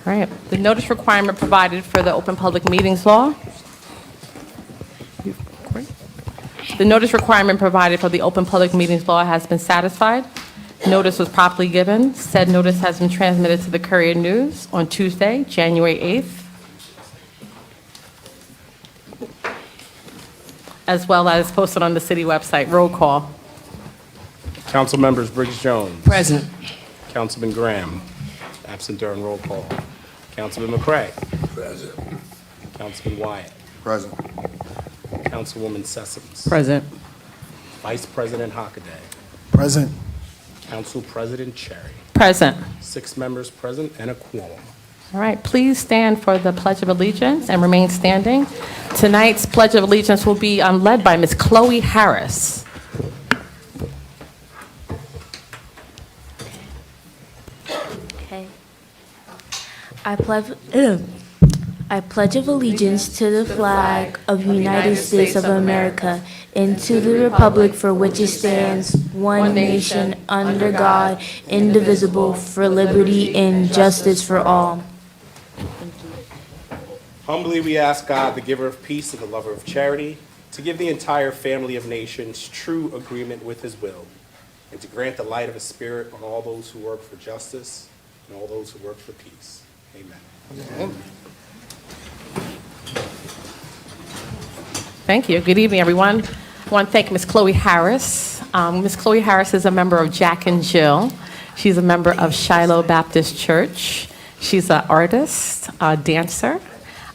All right. The notice requirement provided for the Open Public Meetings Law. The notice requirement provided for the Open Public Meetings Law has been satisfied. Notice was properly given. Said notice has been transmitted to the Courier News on Tuesday, January 8th, as well as posted on the city website. Roll call. Council members Briggs Jones. Present. Councilman Graham. Absent during roll call. Councilman McCray. Present. Councilman Wyatt. Present. Councilwoman Sessoms. Present. Vice President Hockaday. Present. Council President Cherry. Present. 6 members present and a quorum. All right, please stand for the Pledge of Allegiance and remain standing. Tonight's Pledge of Allegiance will be led by Ms. Chloe Harris. Okay. I pledge of allegiance to the flag of the United States of America and to the republic for which it stands, one nation, under God, indivisible, for liberty and justice for all. Humbly we ask God, the giver of peace and the lover of charity, to give the entire family of nations true agreement with his will, and to grant the light of his spirit on all those who work for justice and all those who work for peace. Amen. Thank you. Good evening, everyone. I want to thank Ms. Chloe Harris. Ms. Chloe Harris is a member of Jack and Jill. She's a member of Shiloh Baptist Church. She's an artist, a dancer,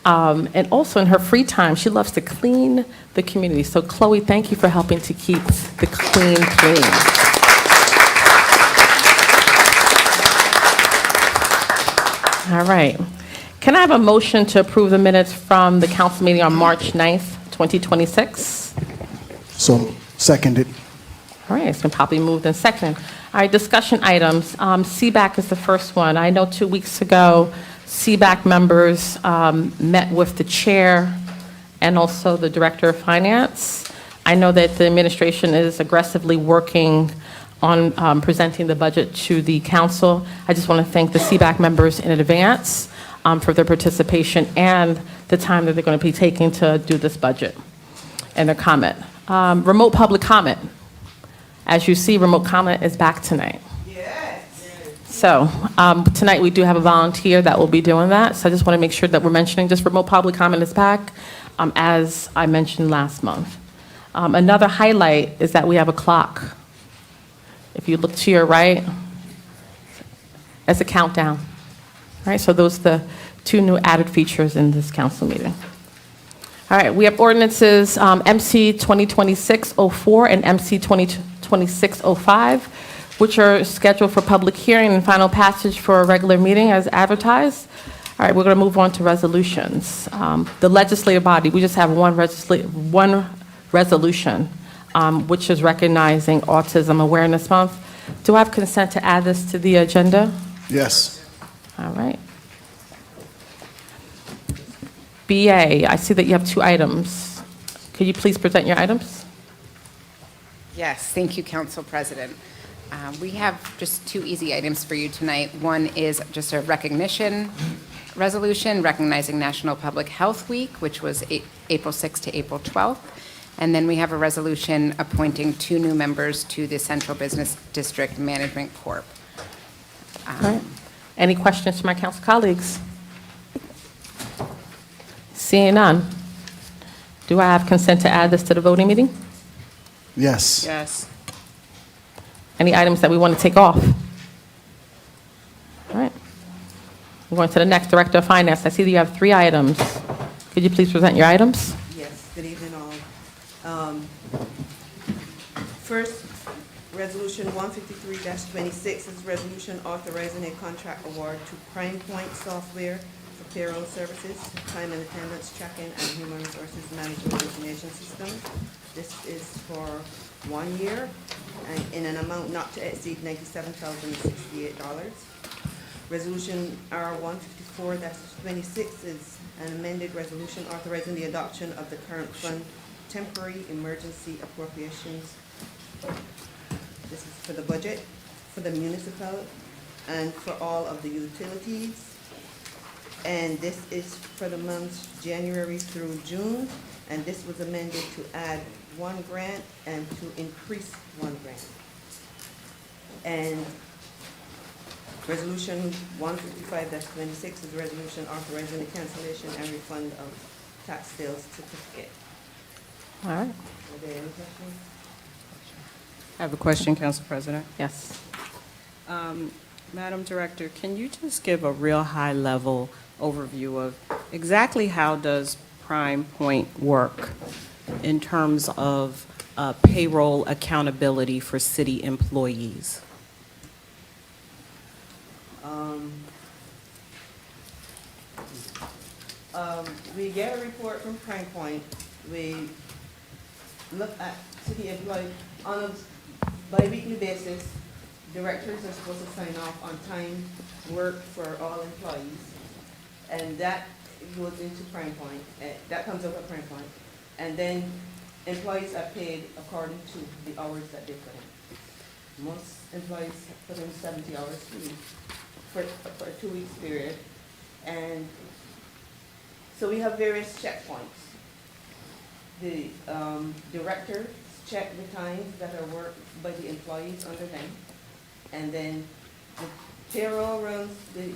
and also in her free time, she loves to clean the community. So, Chloe, thank you for helping to keep the clean. All right. Can I have a motion to approve the minutes from the council meeting on March 9th, 2026? So, seconded. All right, it's been properly moved and seconded. All right, discussion items. CBAC is the first one. I know 2 weeks ago, CBAC members met with the chair and also the director of finance. I know that the administration is aggressively working on presenting the budget to the council. I just want to thank the CBAC members in advance for their participation and the time that they're going to be taking to do this budget and their comment. Remote public comment. As you see, remote comment is back tonight. Yes. So tonight we do have a volunteer that will be doing that. So I just want to make sure that we're mentioning just remote public comment is back, as I mentioned last month. Another highlight is that we have a clock. If you look to your right, it's a countdown. All right, so those are the 2 new added features in this council meeting. All right, we have ordinances MC 2026-04 and MC 2026-05, which are scheduled for public hearing and final passage for a regular meeting as advertised. All right, we're going to move on to resolutions. The legislative body, we just have one resolution, which is recognizing Autism Awareness Month. Do I have consent to add this to the agenda? Yes. All right. BA, I see that you have 2 items. Could you please present your items? Yes, thank you, Council President. We have just 2 easy items for you tonight. One is just a recognition resolution recognizing National Public Health Week, which was April 6th to April 12th. And then we have a resolution appointing 2 new members to the Central Business District Management Corp. All right. Any questions from my council colleagues? Seeing none. Do I have consent to add this to the voting meeting? Yes. Yes. Any items that we want to take off? All right. We're going to the next, Director of Finance. I see that you have 3 items. Could you please present your items? Yes, good evening all. First, Resolution 153-26 is resolution authorizing a contract award to Prime Point Software for payroll services, time and attendance tracking, and human resources management information system. This is for 1 year and in an amount not to exceed $97,068. Resolution R154-26 is an amended resolution authorizing the adoption of the current fund temporary emergency appropriations. This is for the budget, for the municipal, and for all of the utilities. And this is for the months January through June, and this was amended to add 1 grant and to increase 1 grant. And Resolution 155-26 is a resolution authorizing the cancellation and refund of tax sales certificate. All right, Are there any questions? I have a question, Council President. yes. Madam Director, can you just give a real high-level overview of exactly how does Prime Point work in terms of payroll accountability for city employees? We get a report from Prime Point. We look at city employee on a bi-weekly basis. Directors are supposed to sign off on time work for all employees. And that goes into Prime Point, that comes up at Prime Point. And then employees are paid according to the hours that they put in. Most employees put in 70 hours a week for a 2 weeks period. And so we have various checkpoints. The directors check the times that are worked by the employees under them. And then the payroll runs the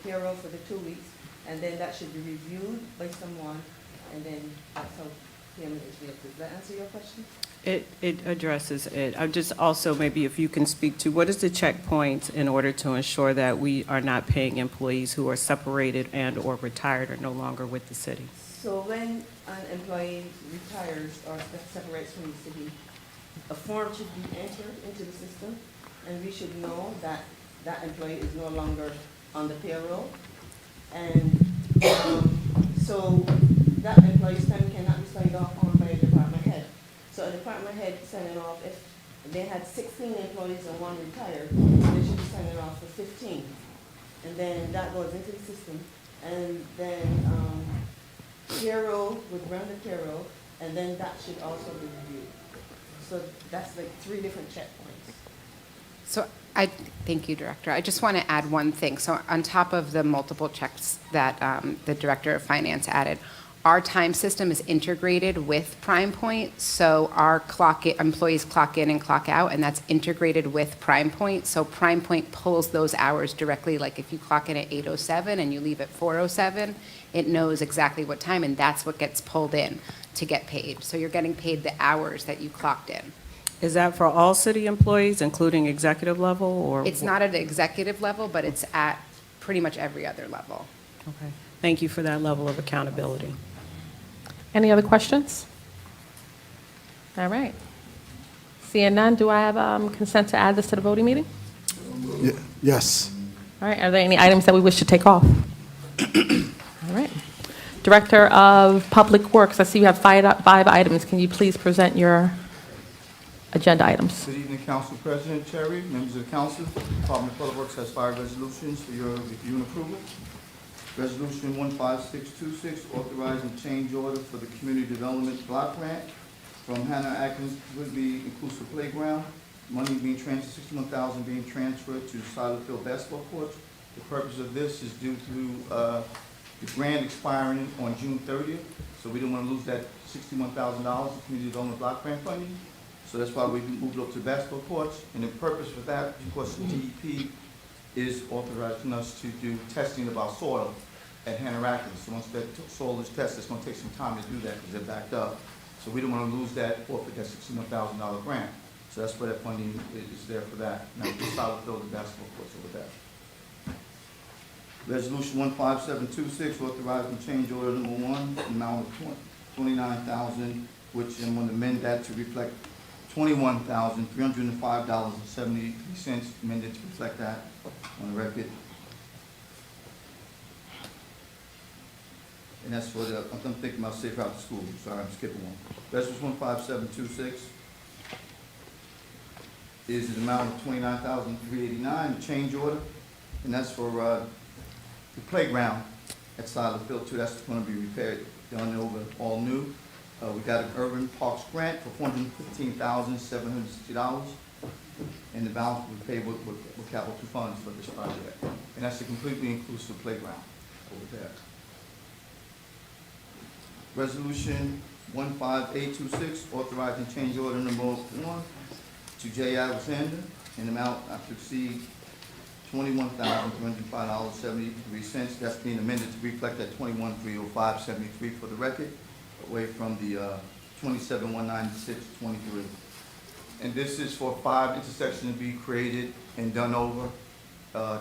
payroll for the 2 weeks, and then that should be reviewed by someone, and then that's how payment is made. Does that answer your question? It addresses it. I just also, maybe if you can speak to, what is the checkpoints in order to ensure that we are not paying employees who are separated and/or retired or no longer with the city? So when an employee retires or separates from the city, a form should be entered into the system, and we should know that that employee is no longer on the payroll. And so that employee's time cannot be signed off on by a department head. So a department head signing off, if they had 16 employees and 1 retired, they should be signing off for 15. And then that goes into the system. And then payroll would run the payroll, and then that should also be reviewed. So that's like 3 different checkpoints. So thank you, Director. I just want to add one thing. So on top of the multiple checks that the Director of Finance added, our time system is integrated with Prime Point. So our employees clock in and clock out, and that's integrated with Prime Point. So Prime Point pulls those hours directly, like if you clock in at 8:07 and you leave at 4:07, it knows exactly what time, and that's what gets pulled in to get paid. So you're getting paid the hours that you clocked in. Is that for all city employees, including executive level, or? It's not at the executive level, but it's at pretty much every other level. Okay. Thank you for that level of accountability. Any other questions? All right. Seeing none, do I have consent to add this to the voting meeting? Yes. All right, are there any items that we wish to take off? All right. Director of Public Works, I see you have 5 items. Can you please present your agenda items? Good evening, Council President Cherry, members of the council. Department of Public Works has 5 resolutions for your review and approval. Resolution 15626, authorizing change order for the Community Development Block Grant from Hannah Atkins Woodby Inclusive Playground. Money being transferred, $61,000 being transferred to Field basketball courts. The purpose of this is due to the grant expiring on June 30th, so we didn't want to lose that $61,000 in Community Development Block Grant funding. So that's why we moved up to basketball courts. And the purpose for that, of course, the DEP is authorizing us to do testing of our soil at Hannah Atkins. So once that soil is tested, it's going to take some time to do that because they're backed up. So we don't want to lose that, forfeit that $61,000 grant. So that's where that funding is there for that. Now, we can Field the basketball courts over that. Resolution 15726, authorizing change order number 1, amount of $29,000, which I'm going to amend that to reflect $21,305.73, amended to reflect that on the record. And that's for the, I'm thinking about Safe Route to School. Sorry, I'm skipping one. Resolution 15726 is an amount of $29,389, the change order, and that's for the playground at Field too. That's going to be repaired, done over all new. We got an urban parks grant for $415,760, and the balance will be paid with capital funds for this project. And that's a completely inclusive playground over there. Resolution 15826, authorizing change order number 1 to J. Alexander in amount not to exceed $21,305.73. That's being amended to reflect that $21,305.73 for the record, away from the $27,196.23. And this is for 5 intersections to be created and done over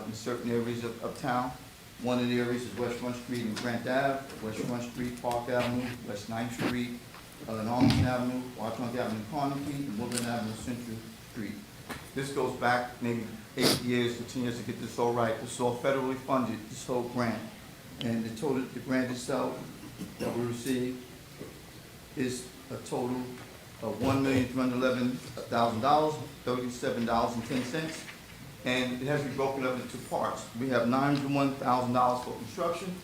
in certain areas of town. One of the areas is West Front Street and Grant Ave, West Front Street, Park Avenue, West 9th Street, Norman Avenue, Watchung Avenue, Carnegie, and Woodland Avenue, Central Street. This goes back maybe 8 years to 10 years to get this all right. This is all federally funded, this whole grant. And the grant itself that we received is a total of $1,311,000, $37.10. And it has to be broken up into parts. We have $901,000 for construction,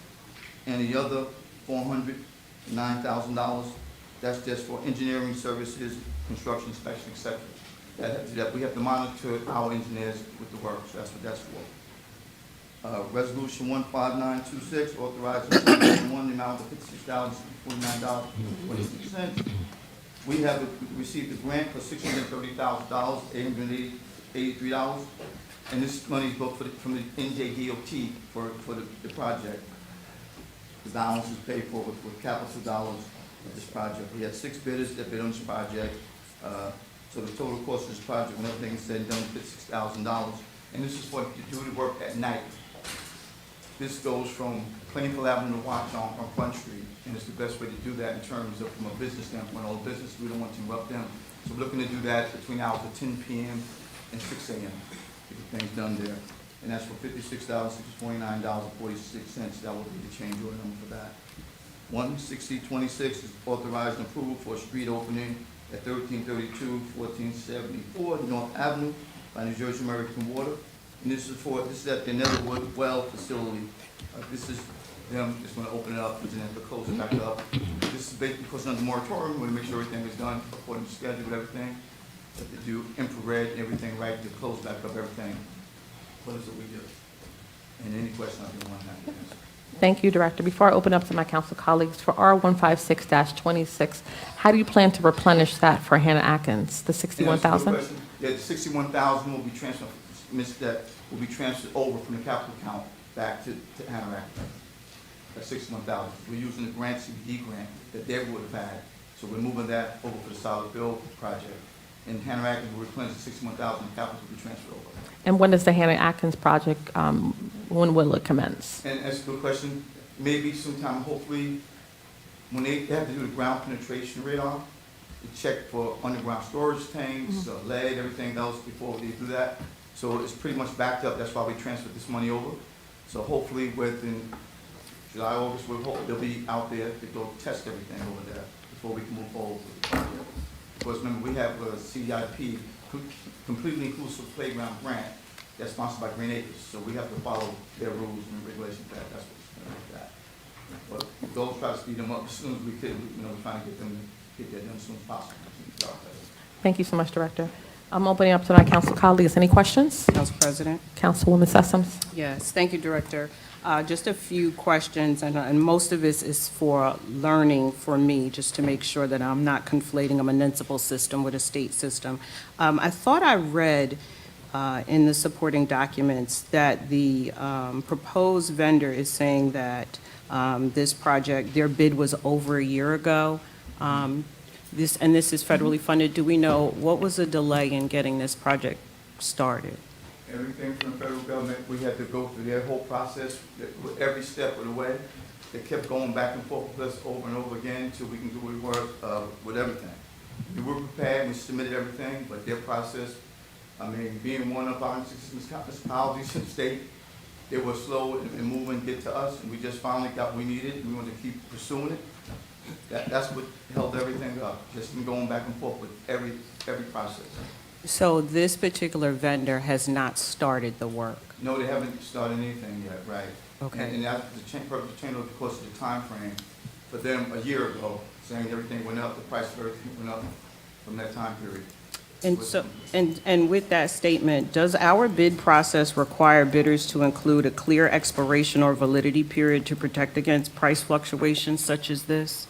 and the other $409,000, that's just for engineering services, construction inspection, etc. That we have to monitor our engineers with the work, so that's what that's for. Resolution 15926, authorizing one amount of $56,049.26. We have received a grant for $630,000, $883. And this money is booked from the NJDOT for the project. The balance is paid for with capital dollars of this project. We had 6 bidders that bid on this project. So the total cost of this project, when everything is said and done, is $56,000. And this is for to do the work at night. This goes from Plainfield Avenue to Watchung on Front Street, and it's the best way to do that in terms of from a business standpoint. All business, we don't want to interrupt them. So we're looking to do that between hours of 10 p.m. and 6 a.m. to get things done there. And that's for $56,629.46. That will be the change order number for that. 16026 is authorized approval for a street opening at 1332 1474 North Avenue by New Jersey American Water. And this is at the Netherwood Well facility. This is them just going to open it up and then have to close it back up. This is basically because under moratorium, we want to make sure everything is done according to schedule with everything. That they do infrared and everything right to close back up everything. What is it we do? And any question I can want to answer. Thank you, Director. Before I open up to my council colleagues, for R156-26, how do you plan to replenish that for Hannah Atkins, the $61,000? Yeah, the $61,000 will be transferred. That will be transferred over from the capital account back to Hannah Atkins. That's $61,000. We're using the grant, CBD grant that they would have had, so we're moving that over for the solid bill project. And Hannah Atkins will replenish the $61,000 capital to be transferred over. And when does the Hannah Atkins project, when will it commence? And that's a good question. Maybe sometime, hopefully, when they have to do the ground penetration radar, to check for underground storage tanks, lead, everything else before they do that. So it's pretty much backed up. That's why we transferred this money over. So hopefully within July, August, we hope they'll be out there to go test everything over there before we can move forward with the project. Because remember, we have a CIP, completely inclusive playground grant that's sponsored by Green Acres. So we have to follow their rules and regulations. That's what's like that. But the goal is try to speed them up as soon as we can. We're trying to get them to get that done as soon as possible. Thank you so much, Director. I'm opening up to my council colleagues. Any questions? Council President? Councilwoman Sessoms. Yes, thank you, Director. Just a few questions, and most of this is for learning for me, just to make sure that I'm not conflating a municipal system with a state system. I thought I read in the supporting documents that the proposed vendor is saying that this project, their bid was over a year ago. This is federally funded. Do we know what was the delay in getting this project started? Everything from the federal government, we had to go through their whole process with every step of the way. They kept going back and forth with us over and over again until we can do the work with everything. We were prepared, we submitted everything, but their process, being one of our municipalities in the state, they were slow in moving to get to us, and we just finally got what we needed. We wanted to keep pursuing it. That's what held everything up, just been going back and forth with every process. So this particular vendor has not started the work? No, they haven't started anything yet, right? Okay. And that's the purpose of change, of course, of the time frame for them a year ago. saying everything went up, the price of everything went up from that time period. And so, and with that statement, does our bid process require bidders to include a clear expiration or validity period to protect against price fluctuations such as this?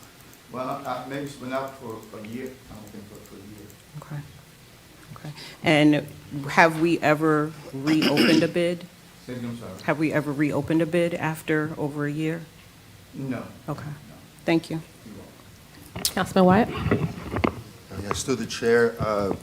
Well, maybe it's been out for a year, I don't think for a year. Okay. Okay. And have we ever reopened a bid? Say again, I'm sorry. Have we ever reopened a bid after over a year? No. Okay. Thank you. Councilman Wyatt? Yes, through the chair,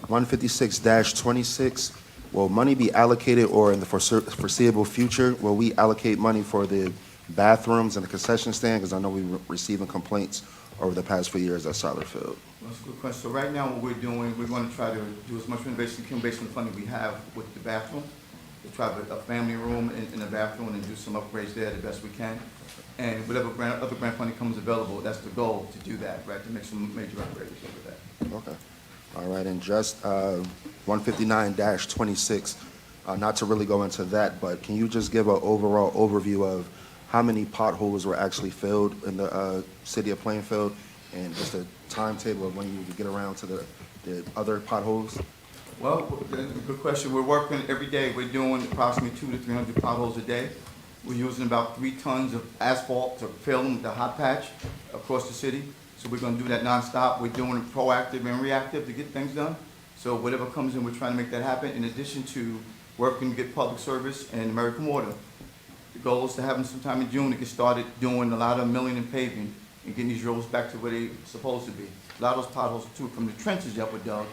156-26, will money be allocated, or in the foreseeable future, will we allocate money for the bathrooms and the concession stand? Because I know we're receiving complaints over the past few years at Satterfield. That's a good question. So right now, what we're doing, we're going to try to do as much renovation as we can based on the funding we have with the bathroom. To try to a family room in the bathroom and do some upgrades there the best we can. And whatever other grant funding comes available, that's the goal, to do that, right, to make some major upgrades over that. Okay. All right, and just 159-26, not to really go into that, but can you just give an overall overview of how many potholes were actually filled in the city of Plainfield, and just a timetable of when you would get around to the other potholes? Well, good question. We're working every day. We're doing approximately 200 to 300 potholes a day. We're using about 3 tons of asphalt to fill the hot patch across the city. So we're going to do that nonstop. We're doing it proactive and reactive to get things done. So whatever comes in, we're trying to make that happen, in addition to working to get public service and American Water. The goal is to have them sometime in June to get started doing a lot of milling and paving and getting these roads back to where they're supposed to be. A lot of those potholes, too, from the trenches that were dug,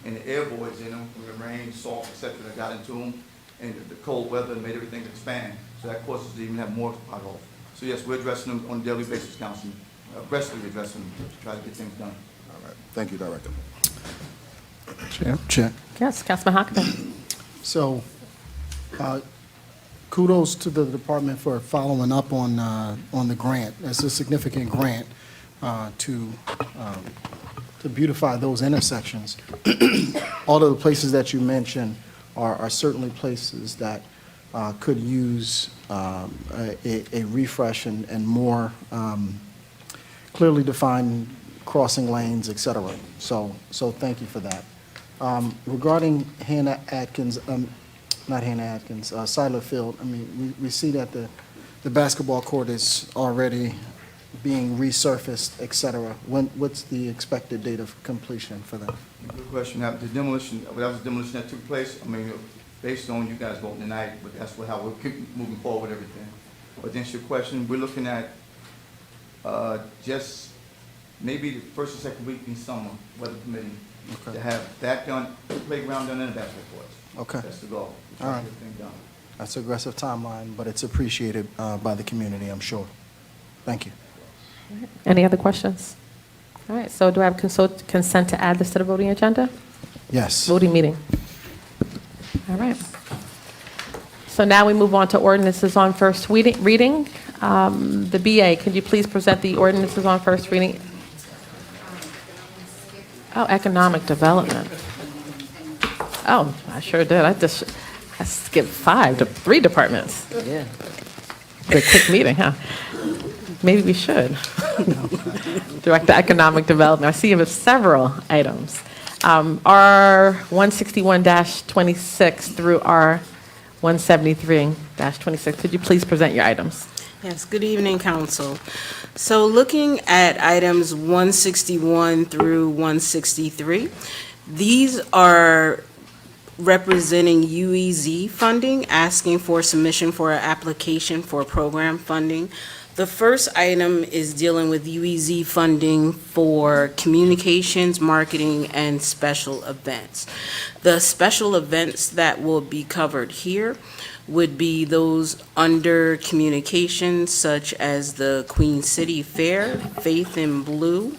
and the air voids in them from the rain, salt, et cetera, that got into them, and the cold weather made everything expand. So that causes us to even have more potholes. So yes, we're addressing them on a daily basis, Councilman, aggressively addressing them to try to get things done. All right, thank you, Director. Chair. Yes, Councilman Hockman? So, kudos to the department for following up on the grant. It's a significant grant to beautify those intersections. All of the places that you mentioned are certainly places that could use a refresh and more clearly defined crossing lanes, et cetera. So thank you for that. Regarding Hannah Atkins, not Hannah Atkins, Siler Field, I mean, we see that the basketball court is already being resurfaced, et cetera. What's the expected date of completion for that? Good question. Now, the demolition, that was demolition that took place, I mean, based on you guys voting tonight, but that's how we're moving forward with everything. But to answer your question, we're looking at just maybe the first or second week in summer, weather permitting, Okay. to have that done, playground done, and the basketball courts. Okay. That's the goal. to try All to right. get everything done. That's an aggressive timeline, but it's appreciated by the community, I'm sure. Thank you. Any other questions? All right, so do I have consent to add this to the voting agenda? Yes. Voting meeting. All right. So now we move on to ordinances on first reading. The BA, could you please present the ordinances on first reading? Oh, economic development. Oh, I sure did. I skipped 3 departments. Yeah. It's a quick meeting, huh? Maybe we should. Director Economic Development. I see you have several items. R 161-26 through R 173-26. Could you please present your items? Yes, good evening, council. So looking at items 161 through 163, these are representing UEZ funding, asking for submission for an application for program funding. The first item is dealing with UEZ funding for communications, marketing, and special events. The special events that will be covered here would be those under communications, such as the Queen City Fair, Faith in Blue,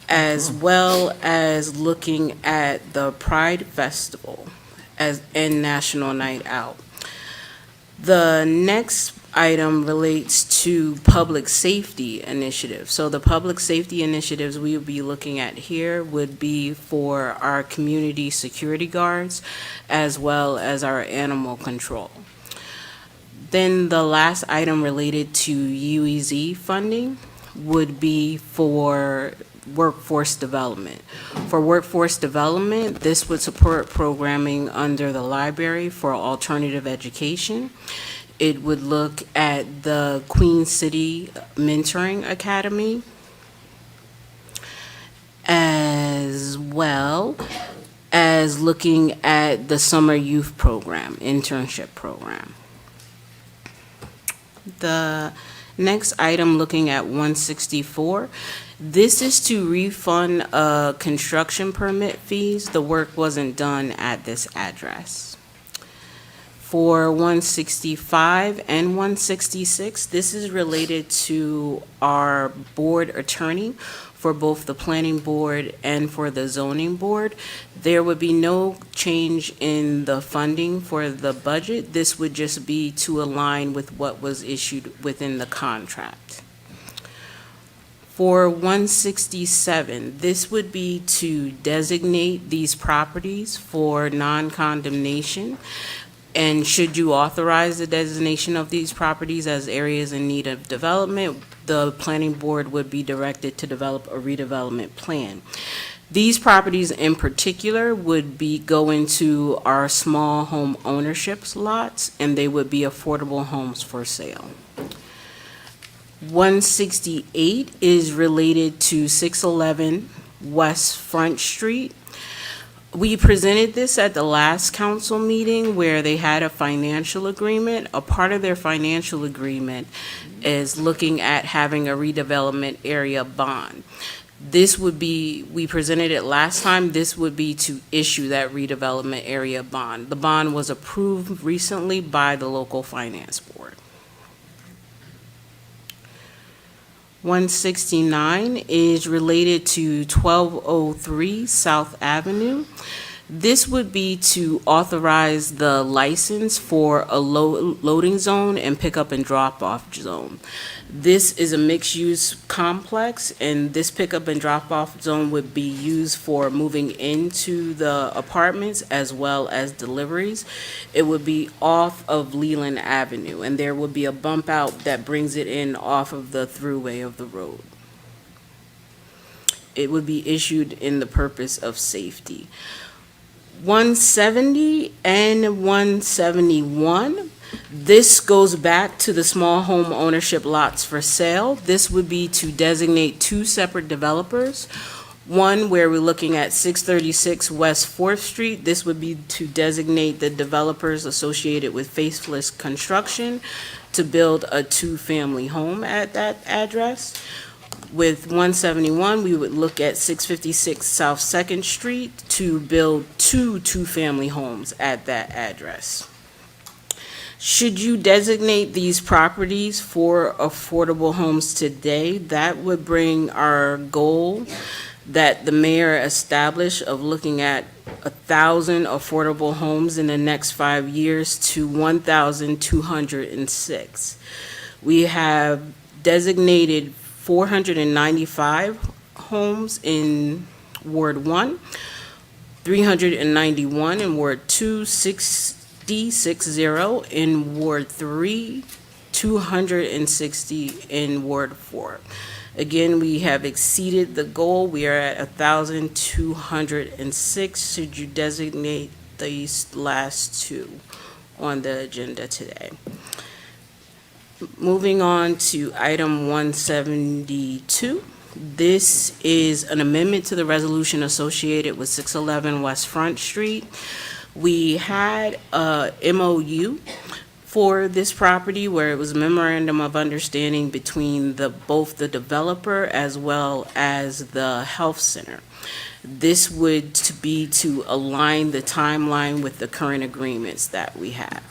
as well as looking at the Pride Festival and National Night Out. The next item relates to public safety initiatives. So the public safety initiatives we would be looking at here would be for our community security guards as well as our animal control. Then the last item related to UEZ funding would be for workforce development. For workforce development, this would support programming under the library for alternative education. It would look at the Queen City Mentoring Academy, as well as looking at the summer youth program, internship program. The next item, looking at 164, this is to refund construction permit fees. The work wasn't done at this address. For 165 and 166, this is related to our board attorney for both the planning board and for the zoning board. There would be no change in the funding for the budget. This would just be to align with what was issued within the contract. For 167, this would be to designate these properties for non-condemnation. And should you authorize the designation of these properties as areas in need of development, the planning board would be directed to develop a redevelopment plan. These properties in particular would go into our small home ownership lots, and they would be affordable homes for sale. 168 is related to 611 West Front Street. We presented this at the last council meeting where they had a financial agreement. A part of their financial agreement is looking at having a redevelopment area bond. This would be, we presented it last time, this would be to issue that redevelopment area bond. The bond was approved recently by the local finance board. 169 is related to 1203 South Avenue. This would be to authorize the license for a loading zone and pickup and drop-off zone. This is a mixed-use complex, and this pickup and drop-off zone would be used for moving into the apartments as well as deliveries. It would be off of Leland Avenue, and there would be a bump out that brings it in off of the throughway of the road. It would be issued in the purpose of safety. 170 and 171, this goes back to the small home ownership lots for sale. This would be to designate two separate developers. One where we're looking at 636 West 4th Street. This would be to designate the developers associated with Faithless Construction to build a two-family home at that address. With 171, we would look at 656 South 2nd Street to build two-family homes at that address. Should you designate these properties for affordable homes today, that would bring our goal that the mayor established of looking at 1,000 affordable homes in the next 5 years to 1,206. We have designated 495 homes in Ward 1, 391 in Ward 2, 60 in Ward 3, 260 in Ward 4. Again, we have exceeded the goal. We are at 1,206. Should you designate these last two on the agenda today? Moving on to item 172. This is an amendment to the resolution associated with 611 West Front Street. We had a MOU for this property where it was a memorandum of understanding between both the developer as well as the health center. This would be to align the timeline with the current agreements that we have.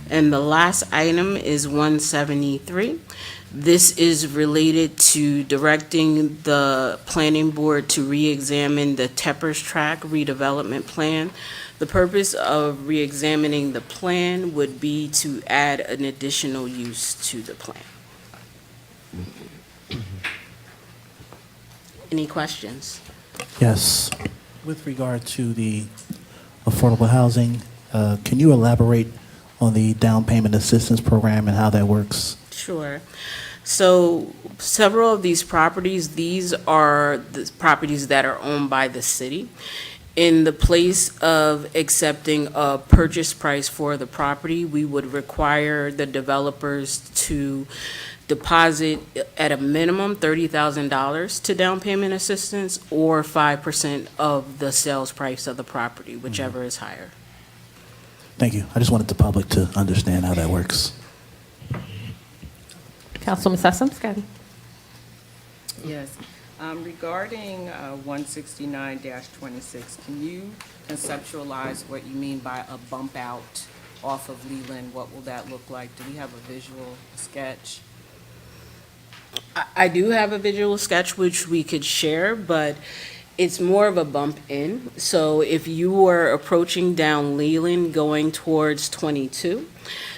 And the last item is 173. This is related to directing the planning board to re-examine the Teppers Track redevelopment plan. The purpose of re-examining the plan would be to add an additional use to the plan. Any questions? Yes. With regard to the affordable housing, can you elaborate on the down payment assistance program and how that works? Sure. So several of these are the properties that are owned by the city. In the place of accepting a purchase price for the property, we would require the developers to deposit at a minimum $30,000 to down payment assistance or 5% of the sales price of the property, whichever is higher. Thank you. I just wanted the public to understand how that works. Councilwoman Sessoms, go ahead. Yes. Regarding 169-26, can you conceptualize what you mean by a bump out off of Leland? What will that look like? Do we have a visual sketch? I do have a visual sketch which we could share, but it's more of a bump in. So if you were approaching down Leland going towards 22,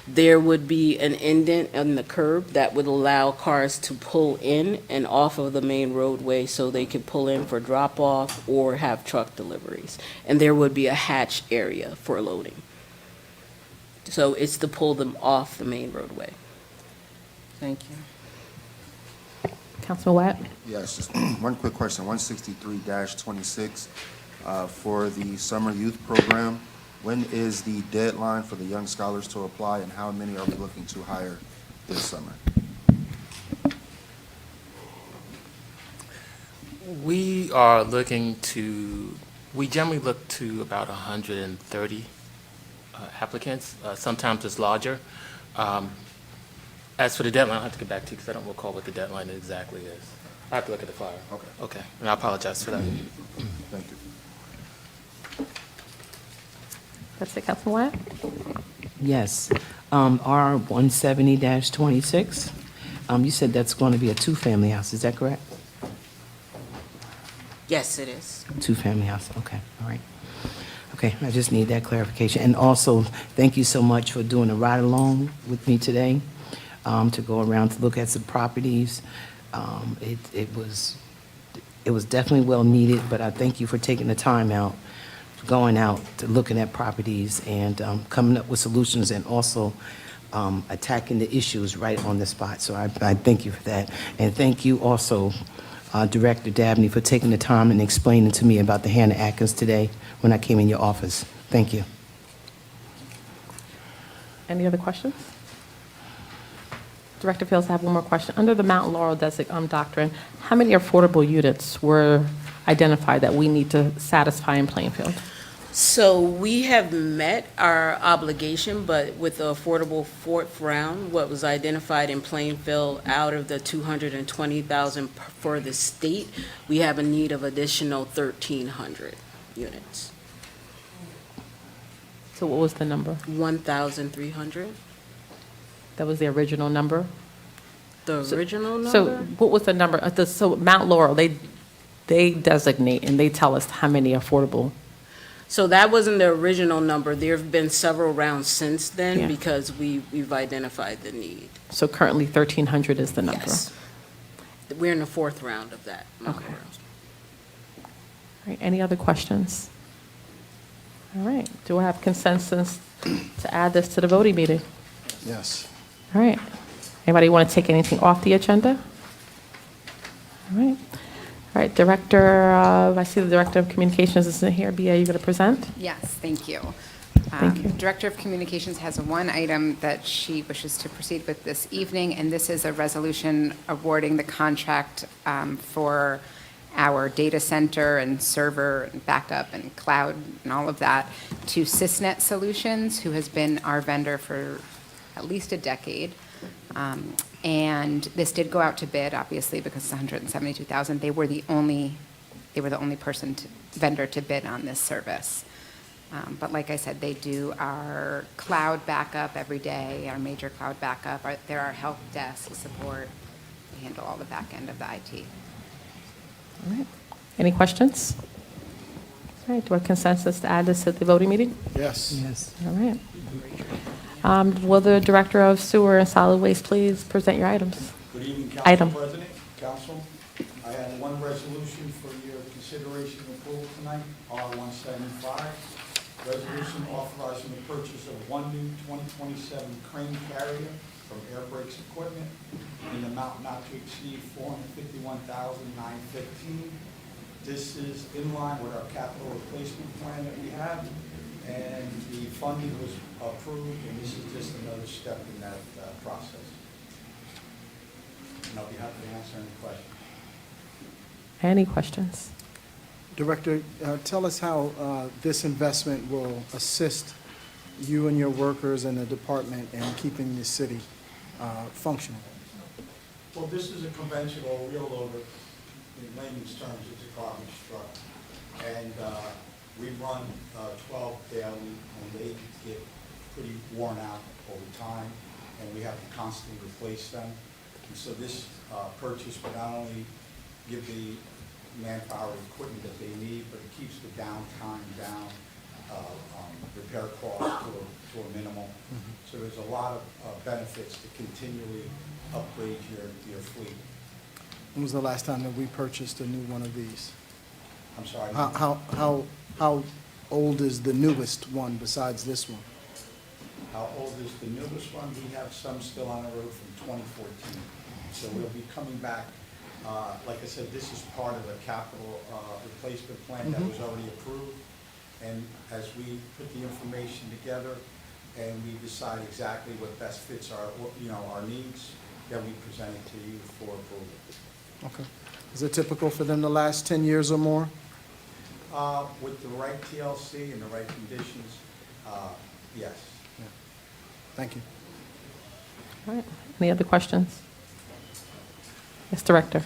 there would be an indent on the curb that would allow cars to pull in and off of the main roadway so they could pull in for drop-off or have truck deliveries. And there would be a hatch area for loading. So it's to pull them off the main roadway. Thank you. Councilman Wyatt? Yes, just one quick question. 163-26, for the summer youth program, when is the deadline for the young scholars to apply, and how many are we looking to hire this summer? We generally look to about 130 applicants. Sometimes it's larger. As for the deadline, I'll have to get back to you because I don't recall what the deadline exactly is. I have to look at the flyer. Okay. Okay, and I apologize for that. Thank you. That's it, Councilman Wyatt? Yes. R 170-26, you said that's going to be a two-family house, is that correct? Yes, it is. Two-family house, okay, all right. Okay, I just need that clarification. And also, thank you so much for doing a ride-along with me today, to go around to look at some properties. It was definitely well needed, but I thank you for taking the time out, going out to looking at properties and coming up with solutions, and also attacking the issues right on the spot. So I thank you for that. And thank you also, Director Dabney, for taking the time and explaining to me about the Hannah Atkins today when I came in your office. Thank you. Any other questions? Director Fields, I have one more question. Under the Mount Laurel doctrine, how many affordable units were identified that we need to satisfy in Plainfield? So we have met our obligation, but with the affordable fourth round, what was identified in Plainfield out of the 220,000 for the state, we have a need of additional 1,300 units. So what was the number? 1,300, That was the original number? the original number? So what was the number? So Mount Laurel, they designate and they tell us how many affordable. So that wasn't the original number. There have been several rounds since then Yeah. because we've identified the need. So currently 1,300 is the number? Yes. We're in the fourth round of that. Okay. All right, any other questions? All right, do I have consensus to add this to the voting meeting? Yes. All right, anybody want to take anything off the agenda? All right. All right, Director, I see the Director of Communications isn't here. BA, you going to present? Yes, thank you. Thank you. Director of Communications has one item that she wishes to proceed with this evening, and this is a resolution awarding the contract for our data center and server and backup and cloud and all of that to Sysnet Solutions, who has been our vendor for at least a decade. And this did go out to bid, obviously, because it's 172,000. They were the only vendor to bid on this service. But like I said, they do our cloud backup every day, our major cloud backup. They're our help desk support. They handle all the back end of the IT. All right, any questions? All right, do I have consensus to add this to the voting meeting? Yes. Yes. All right. Will the Director of Sewer and Solid Waste please present your items? Good evening, Item. Council President, Council. I have one resolution for your consideration and approval tonight, R 175, resolution authorizing the purchase of one new 2027 crane carrier from Air Brakes Equipment in the amount not to exceed $451,915. This is in line with our capital replacement plan that we have, and the funding was approved, and this is just another step in that process. And I'll be happy to answer any questions. Any questions? Director, tell us how this investment will assist you and your workers and the department in keeping the city functional. Well, this is a conventional wheel loader. In layman's terms, it's a garbage truck. And we run 12 daily, and they get pretty worn out over time, and we have to constantly replace them. And so this purchase will not only give the manpower and equipment that they need, but it keeps the downtime down, repair costs to a minimal. So there's a lot of benefits to continually upgrade your fleet. When was the last time that we purchased a new one of these? I'm sorry. How old is the newest one besides this one? How old is the newest one? We have some still on the road from 2014. So we'll be coming back. Like I said, this is part of the capital replacement plan that was already approved. And as we put the information together and we decide exactly what best fits our needs, then we present it to you for approval. Okay. Is it typical for them to last 10 years or more? With the right TLC and the right conditions, yes. Yeah. Thank you. All right. Any other questions? Yes, Director.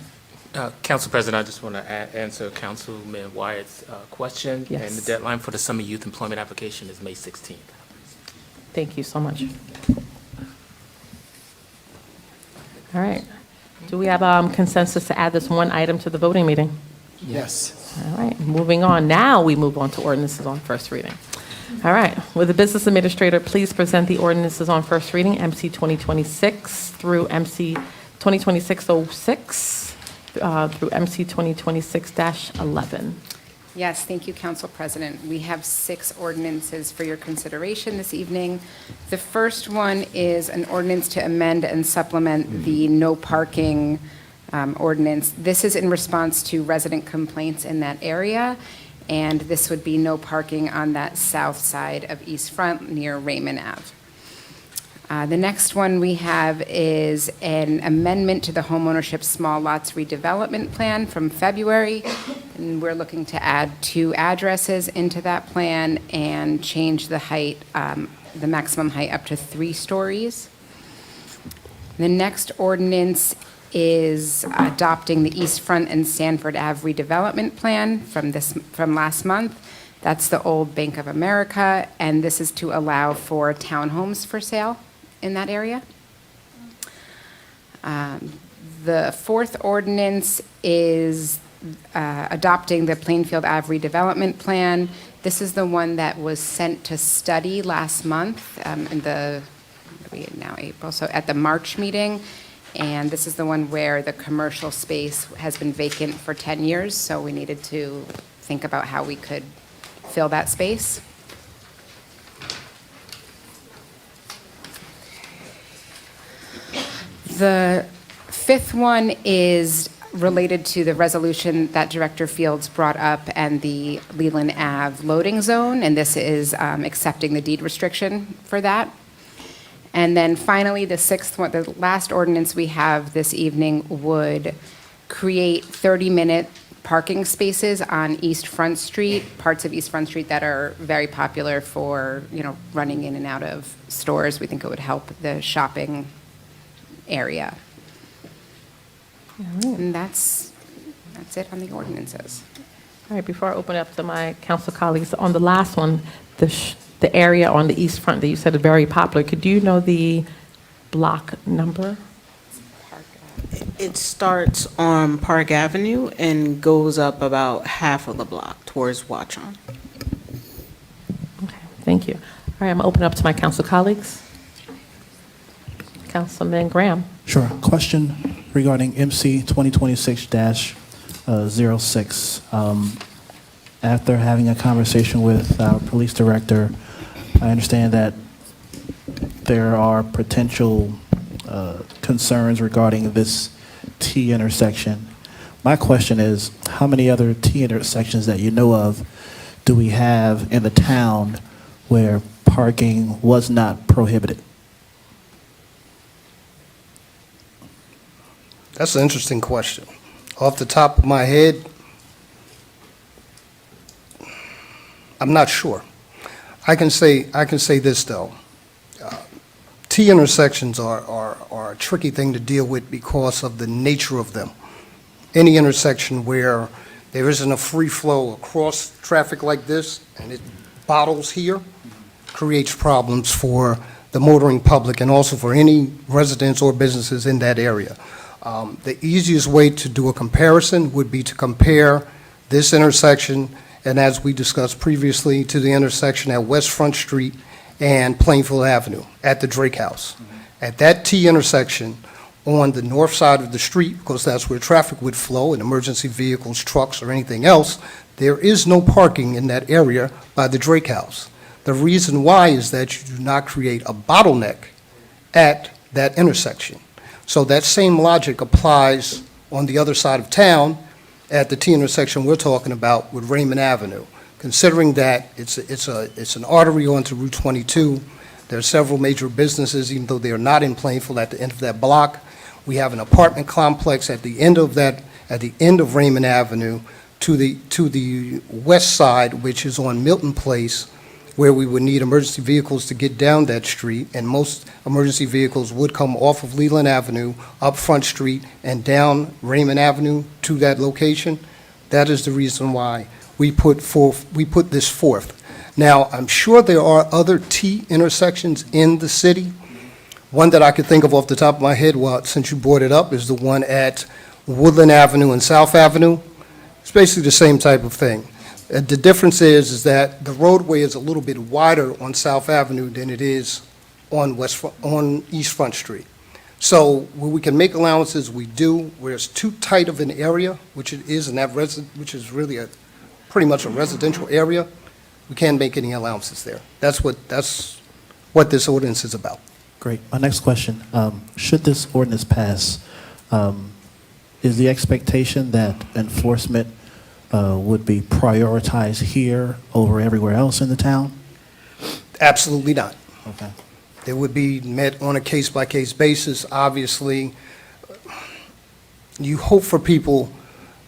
Council President, I just want to answer Councilman Wyatt's question. Yes. And the deadline for the summer youth employment application is May 16th. Thank you so much. All right. Do we have consensus to add this one item to the voting meeting? Yes. All right, moving on. Now we move on to ordinances on first reading. All right, will the business administrator please present the ordinances on first reading, MC 2026 through MC 2026-06 through MC 2026-11. Yes, thank you, Council President. We have 6 ordinances for your consideration this evening. The first one is an ordinance to amend and supplement the no parking ordinance. This is in response to resident complaints in that area, and this would be no parking on that south side of East Front near Raymond Ave. The next one we have is an amendment to the homeownership small lots redevelopment plan from February, and we're looking to add 2 addresses into that plan and change the height, the maximum height up to 3 stories. The next ordinance is adopting the East Front and Sanford Ave redevelopment plan from last month. That's the old Bank of America, and this is to allow for townhomes for sale in that area. The fourth ordinance is adopting the Plainfield Ave redevelopment plan. This is the one that was sent to study last month now April, so at the March meeting. And this is the one where the commercial space has been vacant for 10 years, so we needed to think about how we could fill that space. The fifth one is related to the resolution that Director Fields brought up and the Leland Ave loading zone, and this is accepting the deed restriction for that. And then finally, the sixth one, the last ordinance we have this evening would create 30-minute parking spaces on East Front Street, parts of East Front Street that are very popular for, running in and out of stores. We think it would help the shopping area. And that's it on the ordinances. All right, before I open it up to my council colleagues, on the last one, the area on the East Front that you said is very popular, could you know the block number? It starts on Park Avenue and goes up about half of the block towards Watchung. Okay, thank you. All right, I'm going to open it up to my council colleagues. Councilman Graham. Sure. Question regarding MC 2026-06. After having a conversation with our police director, I understand that there are potential concerns regarding this T intersection. My question is, how many other T intersections that you know of do we have in the town where parking was not prohibited? That's an interesting question. Off the top of my head, I'm not sure. I can say this, though. T intersections are a tricky thing to deal with because of the nature of them. Any intersection where there isn't a free flow across traffic like this, and it bottles here, creates problems for the motoring public and also for any residents or businesses in that area. The easiest way to do a comparison would be to compare this intersection, and as we discussed previously, to the intersection at West Front Street and Plainfield Avenue at the Drake House. At that T intersection, on the north side of the street, because that's where traffic would flow and emergency vehicles, trucks, or anything else, there is no parking in that area by the Drake House. The reason why is that you do not create a bottleneck at that intersection. So that same logic applies on the other side of town at the T intersection we're talking about with Raymond Avenue. Considering that it's an artery onto Route 22, there are several major businesses, even though they are not in Plainfield, at the end of that block. We have an apartment complex at the end of Raymond Avenue to the west side, which is on Milton Place, where we would need emergency vehicles to get down that street, and most emergency vehicles would come off of Leland Avenue, up Front Street, and down Raymond Avenue to that location. That is the reason why we put this forth. Now, I'm sure there are other T intersections in the city. One that I could think of off the top of my head, since you brought it up, is the one at Woodland Avenue and South Avenue. It's basically the same type of thing. The difference is that the roadway is a little bit wider on South Avenue than it is on East Front Street. So where we can make allowances, we do. Where it's too tight of an area, which it is, which is really pretty much a residential area, we can't make any allowances there. That's what this ordinance is about. Great. My next question, should this ordinance pass, is the expectation that enforcement would be prioritized here over everywhere else in the town? Absolutely not. Okay. It would be met on a case-by-case basis. Obviously, you hope for people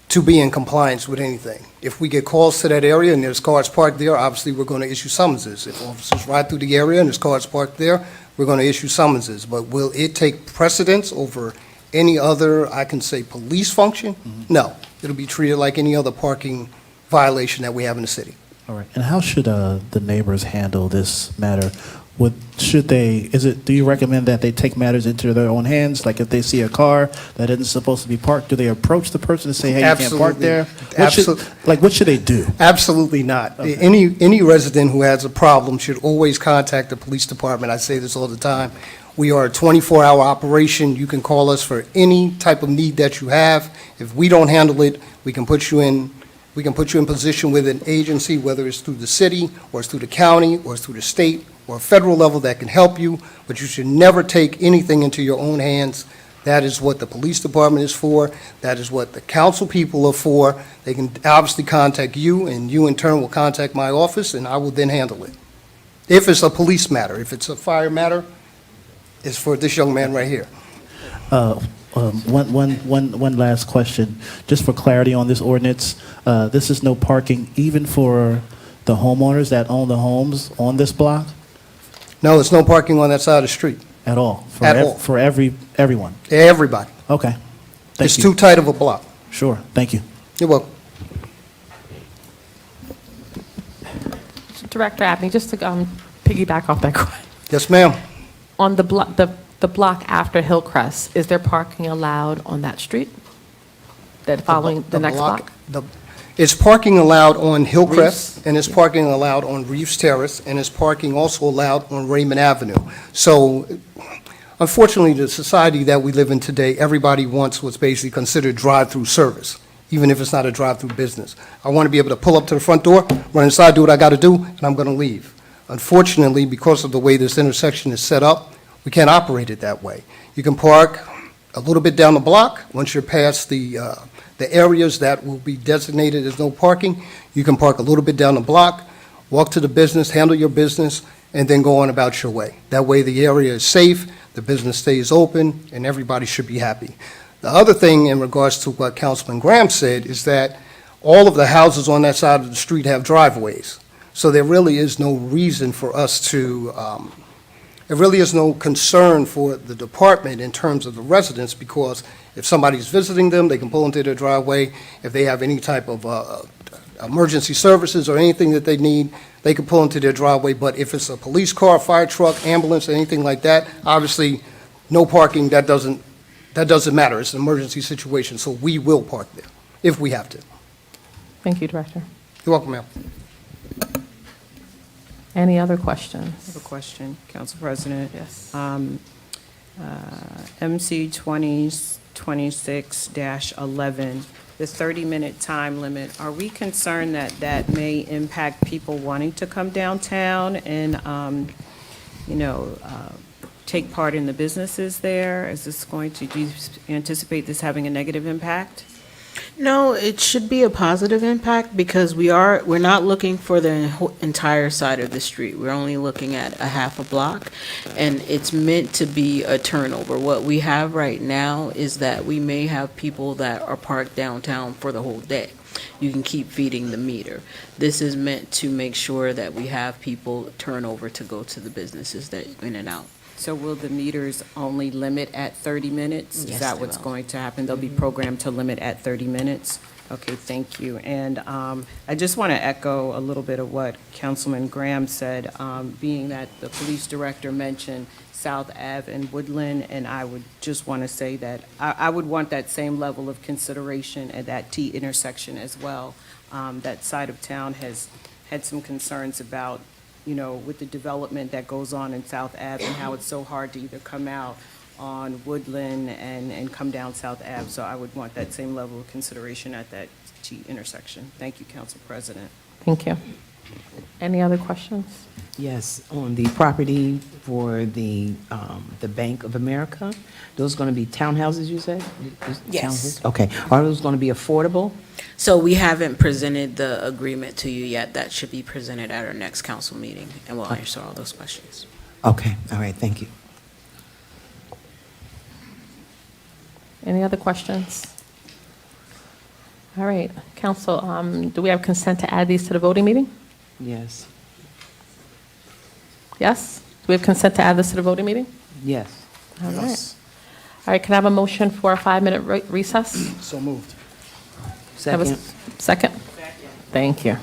to be in compliance with anything. If we get calls to that area and there's cars parked there, obviously we're going to issue summonses. If officers ride through the area and there's cars parked there, we're going to issue summonses. But will it take precedence over any other, I can say, police function? Mm-hmm. No. It'll be treated like any other parking violation that we have in the city. All right. And how should the neighbors handle this matter? Do you recommend that they take matters into their own hands? Like if they see a car that isn't supposed to be parked, do they approach the person and say, hey, you can't park there? What should they do? Absolutely not. Okay. Any resident who has a problem should always contact the police department. I say this all the time. We are a 24-hour operation. You can call us for any type of need that you have. If we don't handle it, we can put you in position with an agency, whether it's through the city, or it's through the county, or it's through the state, or federal level that can help you, but you should never take anything into your own hands. That is what the police department is for. That is what the council people are for. They can obviously contact you, and you in turn will contact my office, and I will then handle it. If it's a police matter, if it's a fire matter, it's for this young man right here. One last question, just for clarity on this ordinance. This is no parking even for the homeowners that own the homes on this block? No, there's no parking on that side of the street. At all? At all. For everyone? Everybody. Okay. Thank It's you. too tight of a block. Sure. Thank you. You're welcome. Director Abney, just to piggyback off that question. Yes, ma'am. On the block after Hillcrest, is there parking allowed on that street? Following the next block? It's parking allowed on Hillcrest, Reeves. and it's parking allowed on Reeves Terrace, and it's parking also allowed on Raymond Avenue. So unfortunately, the society that we live in today, everybody wants what's basically considered drive-through service, even if it's not a drive-through business. I want to be able to pull up to the front door, run inside, do what I got to do, and I'm going to leave. Unfortunately, because of the way this intersection is set up, we can't operate it that way. You can park a little bit down the block. Once you're past the areas that will be designated as no parking, you can park a little bit down the block, walk to the business, handle your business, and then go on about your way. That way, the area is safe, the business stays open, and everybody should be happy. The other thing in regards to what Councilman Graham said is that all of the houses on that side of the street have driveways. So there really is no reason for us to, there really is no concern for the department in terms of the residents, because if somebody's visiting them, they can pull into their driveway. If they have any type of emergency services or anything that they need, they can pull into their driveway. But if it's a police car, fire truck, ambulance, anything like that, obviously, no parking, that doesn't matter. It's an emergency situation, so we will park there if we have to. Thank you, Director. You're welcome, ma'am. Any other I have questions? a question, Council President. Yes. MC 2026-11, the 30-minute time limit, are we concerned that that may impact people wanting to come downtown and, take part in the businesses there? Is this going to, do you anticipate this having a negative impact? No, it should be a positive impact because we're not looking for the entire side of the street. We're only looking at a half a block, and it's meant to be a turnover. What we have right now is that we may have people that are parked downtown for the whole day. You can keep feeding the meter. This is meant to make sure that we have people turn over to go to the businesses that in and out. So will the meters only limit at 30 minutes? Yes, Is that they what's will. going to happen? They'll be programmed to limit at 30 minutes? Okay, thank you. And I just want to echo a little bit of what Councilman Graham said, being that the police director mentioned South Ave and Woodland, and I would just want to say that I would want that same level of consideration at that T intersection as well. That side of town has had some concerns about, with the development that goes on in South Ave and how it's so hard to either come out on Woodland and come down South Ave. So I would want that same level of consideration at that T intersection. Thank you, Council President. Thank you. Any other questions? Yes, on the property for the Bank of America, those going to be townhouses, you said? Yes. Townhouses? Okay. Are those going to be affordable? So we haven't presented the agreement to you yet. That should be presented at our next council meeting, and we'll answer all those questions. Okay, all right, thank you. Any other questions? All right, Council, do we have consent to add these to the voting meeting? Yes, Yes? Do we have consent to add this to the voting meeting? yes. All right. All right, can I have a motion for a 5-minute recess? So moved. Have a Second. Second? Thank you.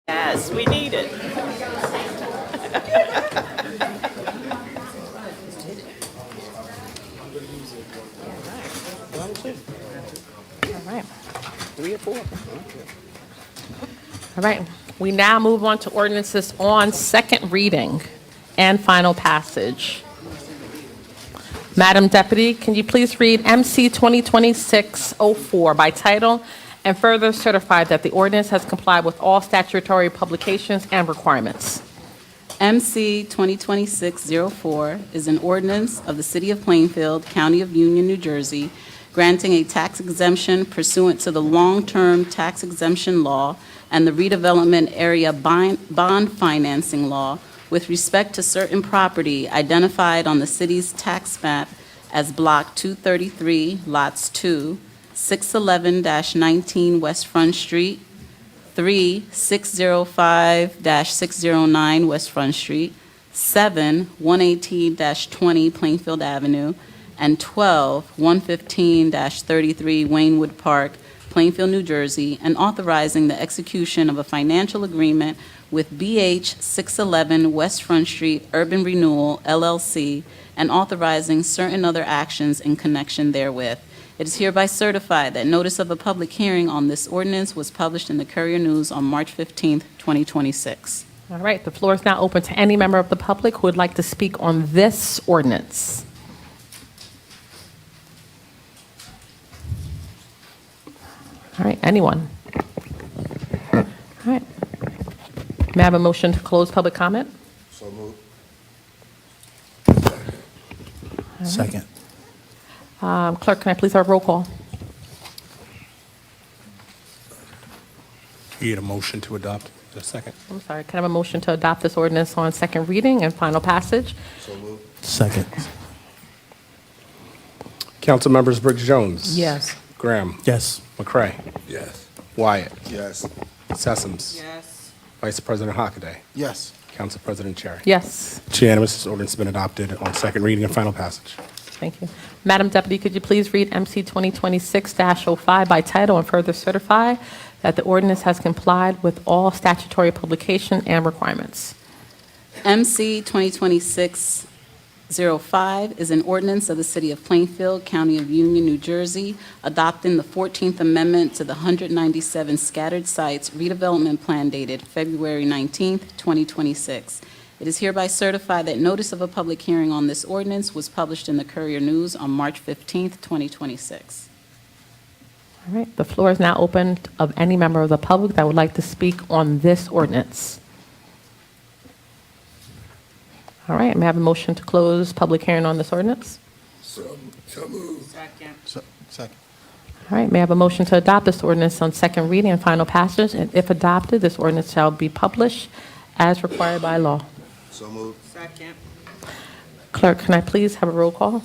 Yes, we need it. All right. 3 or 4. All right. We now move on to ordinances on second reading and final passage. Madam Deputy, can you please read MC 2026-04 by title and further certify that the ordinance has complied with all statutory publications and requirements? MC 2026-04 is an ordinance of the City of Plainfield, County of Union, New Jersey, granting a tax exemption pursuant to the long-term tax exemption law and the redevelopment area bond financing law with respect to certain property identified on the city's tax map as Block 233, Lots 2, 611-19 West Front Street, 3, 605-609 West Front Street, 7, 118-20 Plainfield Avenue, and 12, 115-33 Waynewood Park, Plainfield, New Jersey, and authorizing the execution of a financial agreement with BH 611 West Front Street Urban Renewal, LLC, and authorizing certain other actions in connection therewith. It is hereby certified that notice of a public hearing on this ordinance was published in the Courier News on March 15th, 2026. All right, the floor is now open to any member of the public who would like to speak on this ordinance. All right, anyone? All right. May I have a motion to close public comment? So moved. Second. Clerk, can I please have a roll call? You need a motion to adopt. A second. I'm sorry, can I have a motion to adopt this ordinance on second reading and final passage? So moved. Second. Council members Briggs Jones. Yes. Graham. Yes. McCray. Yes. Wyatt. Yes. Sessoms. Yes. Vice President Hockaday. Yes. Council President Cherry. Yes, It's unanimous. This ordinance has been adopted on second reading and final passage. thank you. Madam Deputy, could you please read MC 2026-05 by title and further certify that the ordinance has complied with all statutory publication and requirements? MC 2026-05 is an ordinance of the City of Plainfield, County of Union, New Jersey, adopting the 14th Amendment to the 197 Scattered Sites Redevelopment Plan dated February 19th, 2026. It is hereby certified that notice of a public hearing on this ordinance was published in the Courier News on March 15th, 2026. All right, the floor is now open of any member of the public that would like to speak on this ordinance. All right, may I have a motion to close public hearing on this ordinance? So moved. Second. Second. All right, may I have a motion to adopt this ordinance on second reading and final passage? And if adopted, this ordinance shall be published as required by law. So moved. Second. Clerk, can I please have a roll call?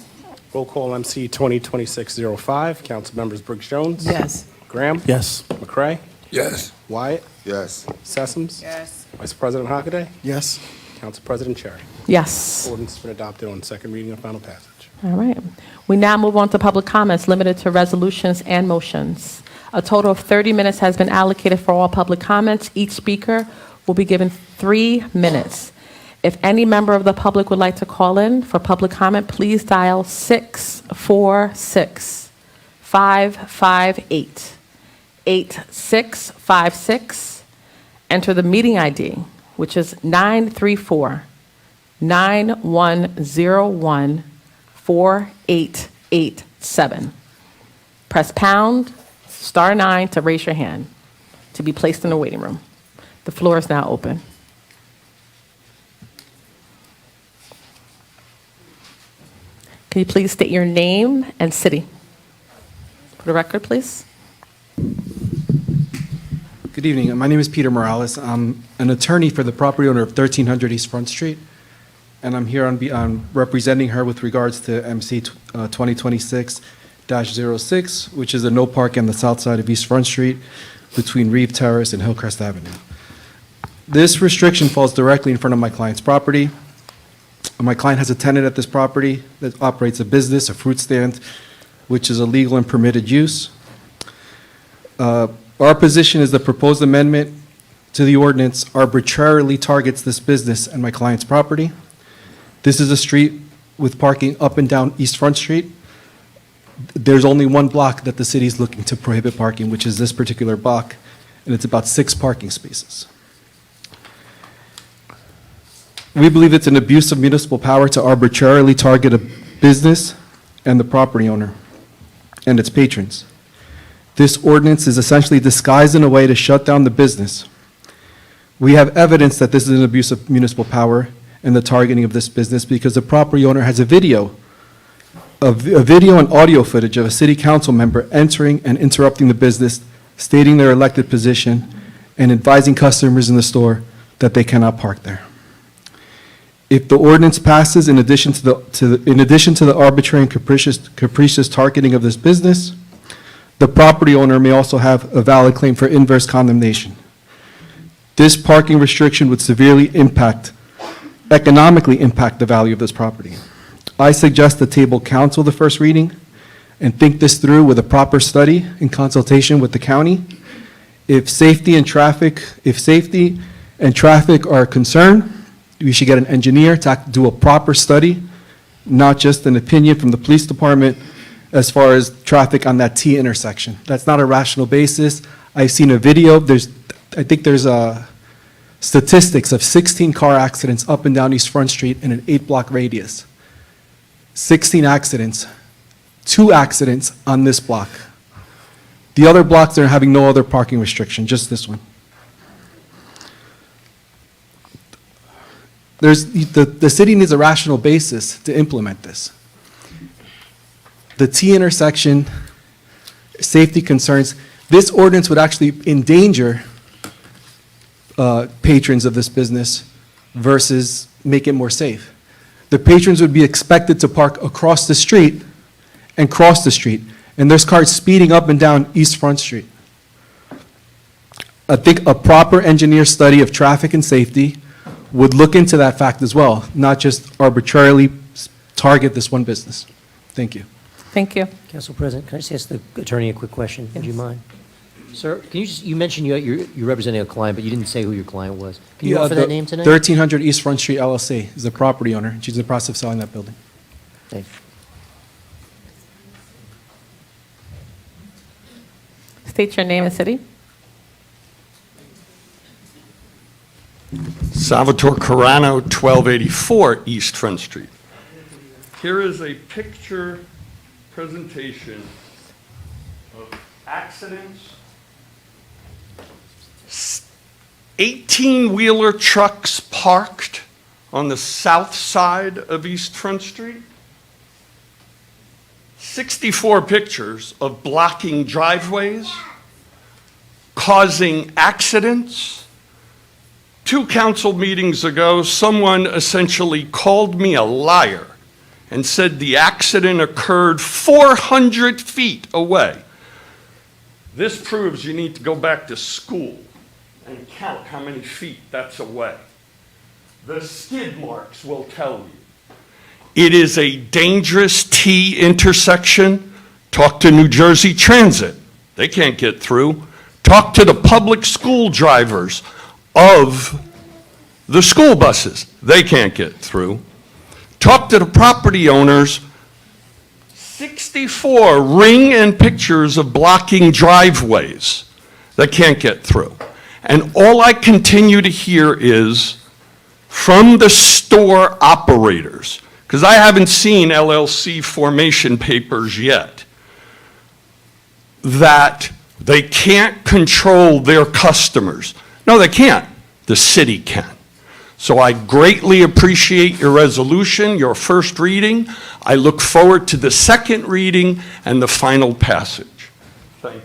Roll call MC 2026-05. Council members Briggs Jones. Yes. Graham. Yes. McCray. Yes. Wyatt. Yes. Sessoms. Yes. Vice President Hockaday. Yes. Council President Cherry. Yes. Ordinance has been adopted on second reading and final passage. All right. We now move on to public comments limited to resolutions and motions. A total of 30 minutes has been allocated for all public comments. Each speaker will be given 3 minutes. If any member of the public would like to call in for public comment, please dial 646-558-8656. Enter the meeting ID, which is 934-9101-4887. Press pound, *9 to raise your hand to be placed in the waiting room. The floor is now open. Can you please state your name and city? For the record, please. Good evening. My name is Peter Morales. I'm an attorney for the property owner of 1300 East Front Street, and I'm here on representing her with regards to MC 2026-06, which is a no park on the south side of East Front Street between Reeve Terrace and Hillcrest Avenue. This restriction falls directly in front of my client's property. My client has a tenant at this property that operates a business, a fruit stand, which is a legal and permitted use. Our position is the proposed amendment to the ordinance arbitrarily targets this business and my client's property. This is a street with parking up and down East Front Street. There's only one block that the city is looking to prohibit parking, which is this particular block, and it's about 6 parking spaces. We believe it's an abuse of municipal power to arbitrarily target a business and the property owner and its patrons. This ordinance is essentially disguised in a way to shut down the business. We have evidence that this is an abuse of municipal power and the targeting of this business because the property owner has a video and audio footage of a city council member entering and interrupting the business, stating their elected position, and advising customers in the store that they cannot park there. If the ordinance passes, in addition to the arbitrary and capricious targeting of this business, the property owner may also have a valid claim for inverse condemnation. This parking restriction would severely economically impact the value of this property. I suggest the table counsel the first reading and think this through with a proper study in consultation with the county. If safety and traffic are a concern, we should get an engineer to do a proper study, not just an opinion from the police department as far as traffic on that T intersection. That's not a rational basis. I've seen a video. I think there's statistics of 16 car accidents up and down East Front Street in an 8-block radius. 16 accidents, 2 accidents on this block. The other blocks are having no other parking restriction, just this one. The city needs a rational basis to implement this. The T intersection, safety concerns, this ordinance would actually endanger patrons of this business versus make it more safe. The patrons would be expected to park across the street and cross the street, and there's cars speeding up and down East Front Street. I think a proper engineer study of traffic and safety would look into that fact as well, not just arbitrarily target this one business. Thank you. Thank you. Council President, can I just ask the attorney a quick question? Would you Yes. mind? Sir, can you mentioned you're representing a client, but you didn't say who your client was. Can you offer that name tonight? 1300 East Front Street LLC is the property owner. She's in the process of selling that building. Thank you. State your name and city. Salvatore Carano, 1284 East Front Street. Here is a picture presentation of accidents. 18-wheeler trucks parked on the south side of East Front Street. 64 pictures of blocking driveways, causing accidents. 2 council meetings ago, someone essentially called me a liar and said the accident occurred 400 feet away. This proves you need to go back to school and count how many feet that's away. The skid marks will tell you. It is a dangerous T intersection. Talk to New Jersey Transit. They can't get through. Talk to the public school drivers of the school buses. They can't get through. Talk to the property owners. 64 ring and pictures of blocking driveways that can't get through. And all I continue to hear is from the store operators, because I haven't seen LLC formation papers yet, that they can't control their customers. No, they can't. The city can. So I greatly appreciate your resolution, your first reading. I look forward to the second reading and the final passage. Thank you.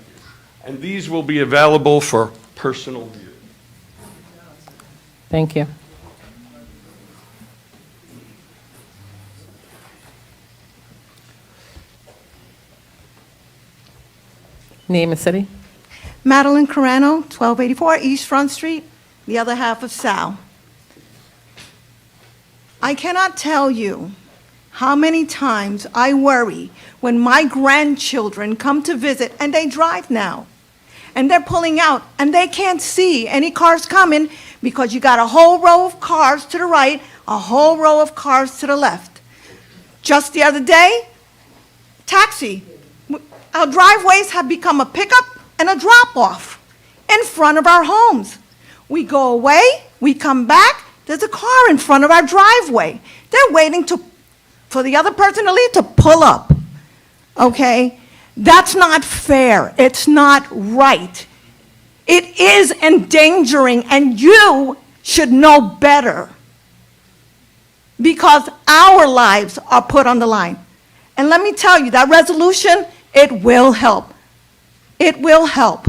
And these will be available for personal view. Thank you. Name and city. Madeline Carano, 1284 East Front Street, the other half of Sal. I cannot tell you how many times I worry when my grandchildren come to visit, and they drive now. and they're pulling out, and they can't see any cars coming because you got a whole row of cars to the right, a whole row of cars to the left. Just the other day, taxi. Our driveways have become a pickup and a drop-off in front of our homes. We go away, we come back, there's a car in front of our driveway. They're waiting for the other person to leave to pull up, okay? That's not fair. It's not right. It is endangering, and you should know better because our lives are put on the line. And let me tell you, that resolution, it will help. It will help.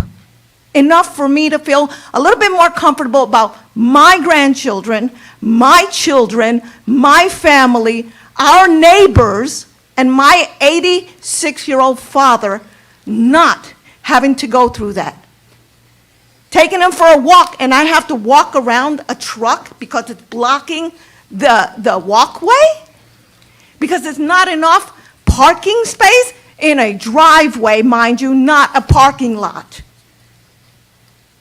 Enough for me to feel a little bit more comfortable about my grandchildren, my children, my family, our neighbors, and my 86-year-old father not having to go through that. Taking him for a walk, and I have to walk around a truck because it's blocking the walkway? Because there's not enough parking space in a driveway, mind you, not a parking lot.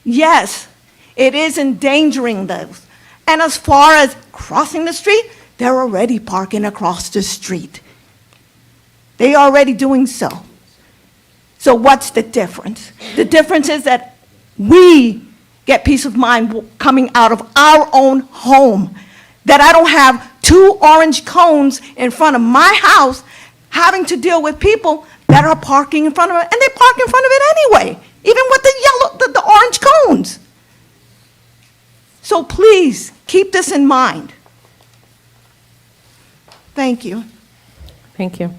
Yes, it is endangering those. And as far as crossing the street, they're already parking across the street. They are already doing so. So what's the difference? The difference is that we get peace of mind coming out of our own home. That I don't have 2 orange cones in front of my house having to deal with people that are parking in front of it, and they park in front of it anyway, even with the orange cones. So please, keep this in mind. Thank you. Thank you.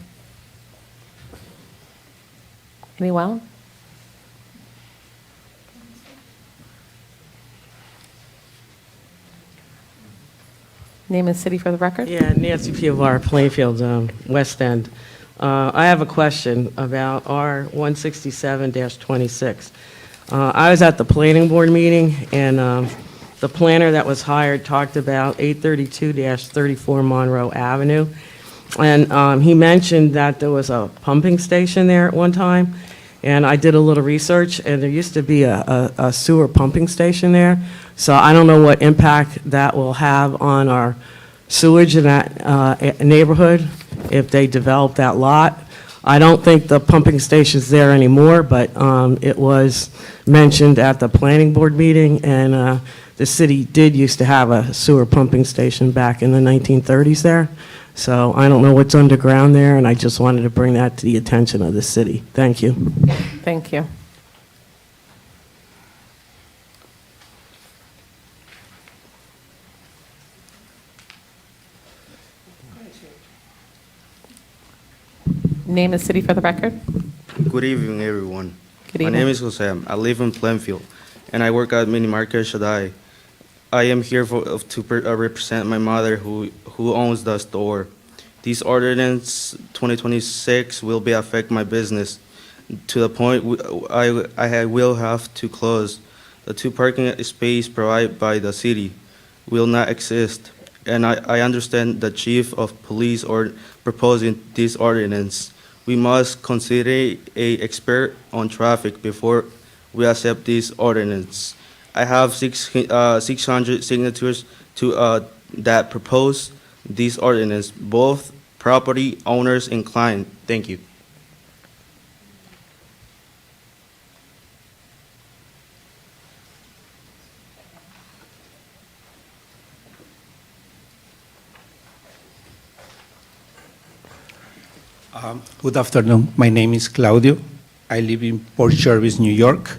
Anyone? Name and city for the record. Yeah, Nancy Pivovar, Plainfield, West End. I have a question about R 167-26. I was at the planning board meeting, and the planner that was hired talked about 832-34 Monroe Avenue. And he mentioned that there was a pumping station there at one time. And I did a little research, and there used to be a sewer pumping station there. So I don't know what impact that will have on our sewage in that neighborhood if they develop that lot. I don't think the pumping station's there anymore, but it was mentioned at the planning board meeting, and the city did used to have a sewer pumping station back in the 1930s there. So I don't know what's underground there, and I just wanted to bring that to the attention of the city. Thank you. Thank you. Name and city for the record. Good evening, everyone. Good My evening. name is Jose. I live in Plainfield, and I work at Mini Market Shaddai. I am here to represent my mother, who owns the store. This ordinance 2026 will be affect my business to the point I will have to close. The 2 parking space provided by the city will not exist, and I understand the chief of police or proposing this ordinance. We must consider a expert on traffic before we accept this ordinance. I have 600 signatures to that propose this ordinance, both property owners and client. Thank you. Good afternoon. My name is Claudio. I live in Port Jervis, New York.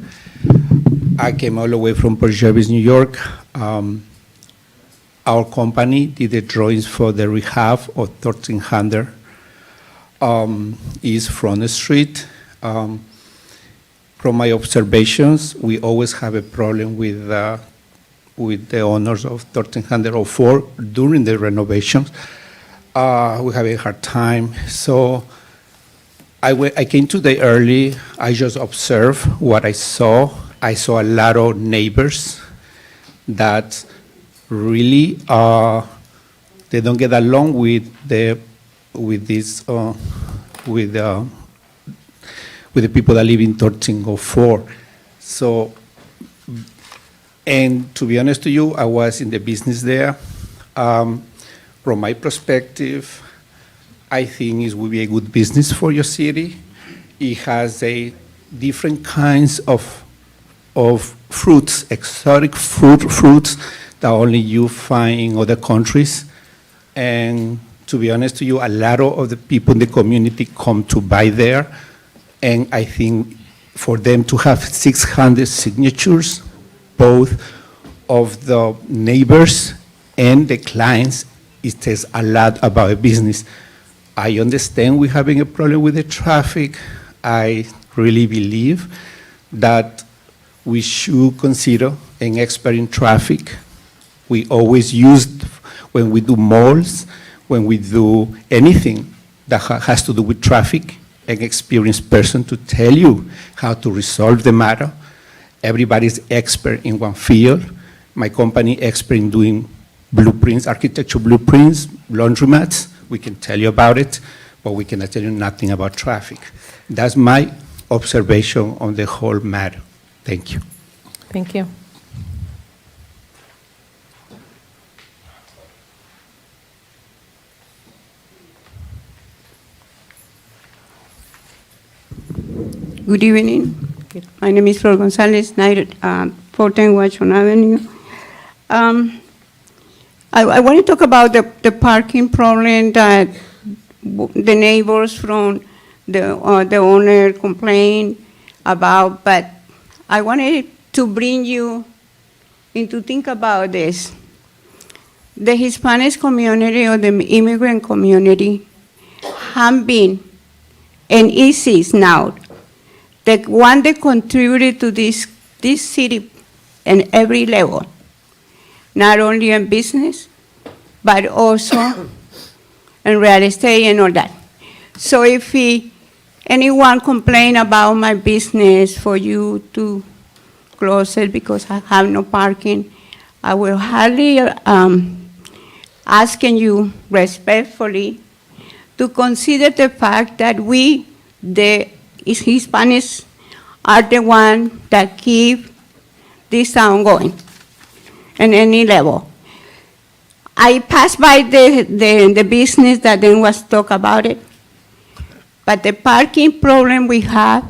I came all the way from Port Jervis, New York. Our company did the drawings for the rehab of 1300 East Front Street. From my observations, we always have a problem with the owners of 1304 during the renovations. We have a hard time. So I came today early. I just observed what I saw. I saw a lot of neighbors that really they don't get along with the people that live in 1304. So, and to be honest to you, I was in the business there. From my perspective, I think it will be a good business for your city. It has a different kinds of fruits, exotic fruits that only you find in other countries. And to be honest to you, a lot of the people in the community come to buy there. And I think for them to have 600 signatures, both of the neighbors and the clients, it says a lot about a business. I understand we're having a problem with the traffic. I really believe that we should consider an expert in traffic. We always use, when we do malls, when we do anything that has to do with traffic, an experienced person to tell you how to resolve the matter. Everybody's expert in one field. My company expert in doing blueprints, architecture blueprints, laundromats. We can tell you about it, but we cannot tell you nothing about traffic. That's my observation on the whole matter. Thank you. Thank you. Good evening. My name is Flor Gonzalez, 410 Washington Avenue. I want to talk about the parking problem that the neighbors from the owner complained about, but I wanted to bring you into think about this. The Hispanic community or the immigrant community have been and is now the one that contributed to this city in every level, not only in business, but also in real estate and all that. So if anyone complain about my business for you to close it because I have no parking, I will hardly asking you respectfully to consider the fact that we, the Hispanics, are the ones that keep this town going in any level. I passed by the business that then was talk about it, but the parking problem we have,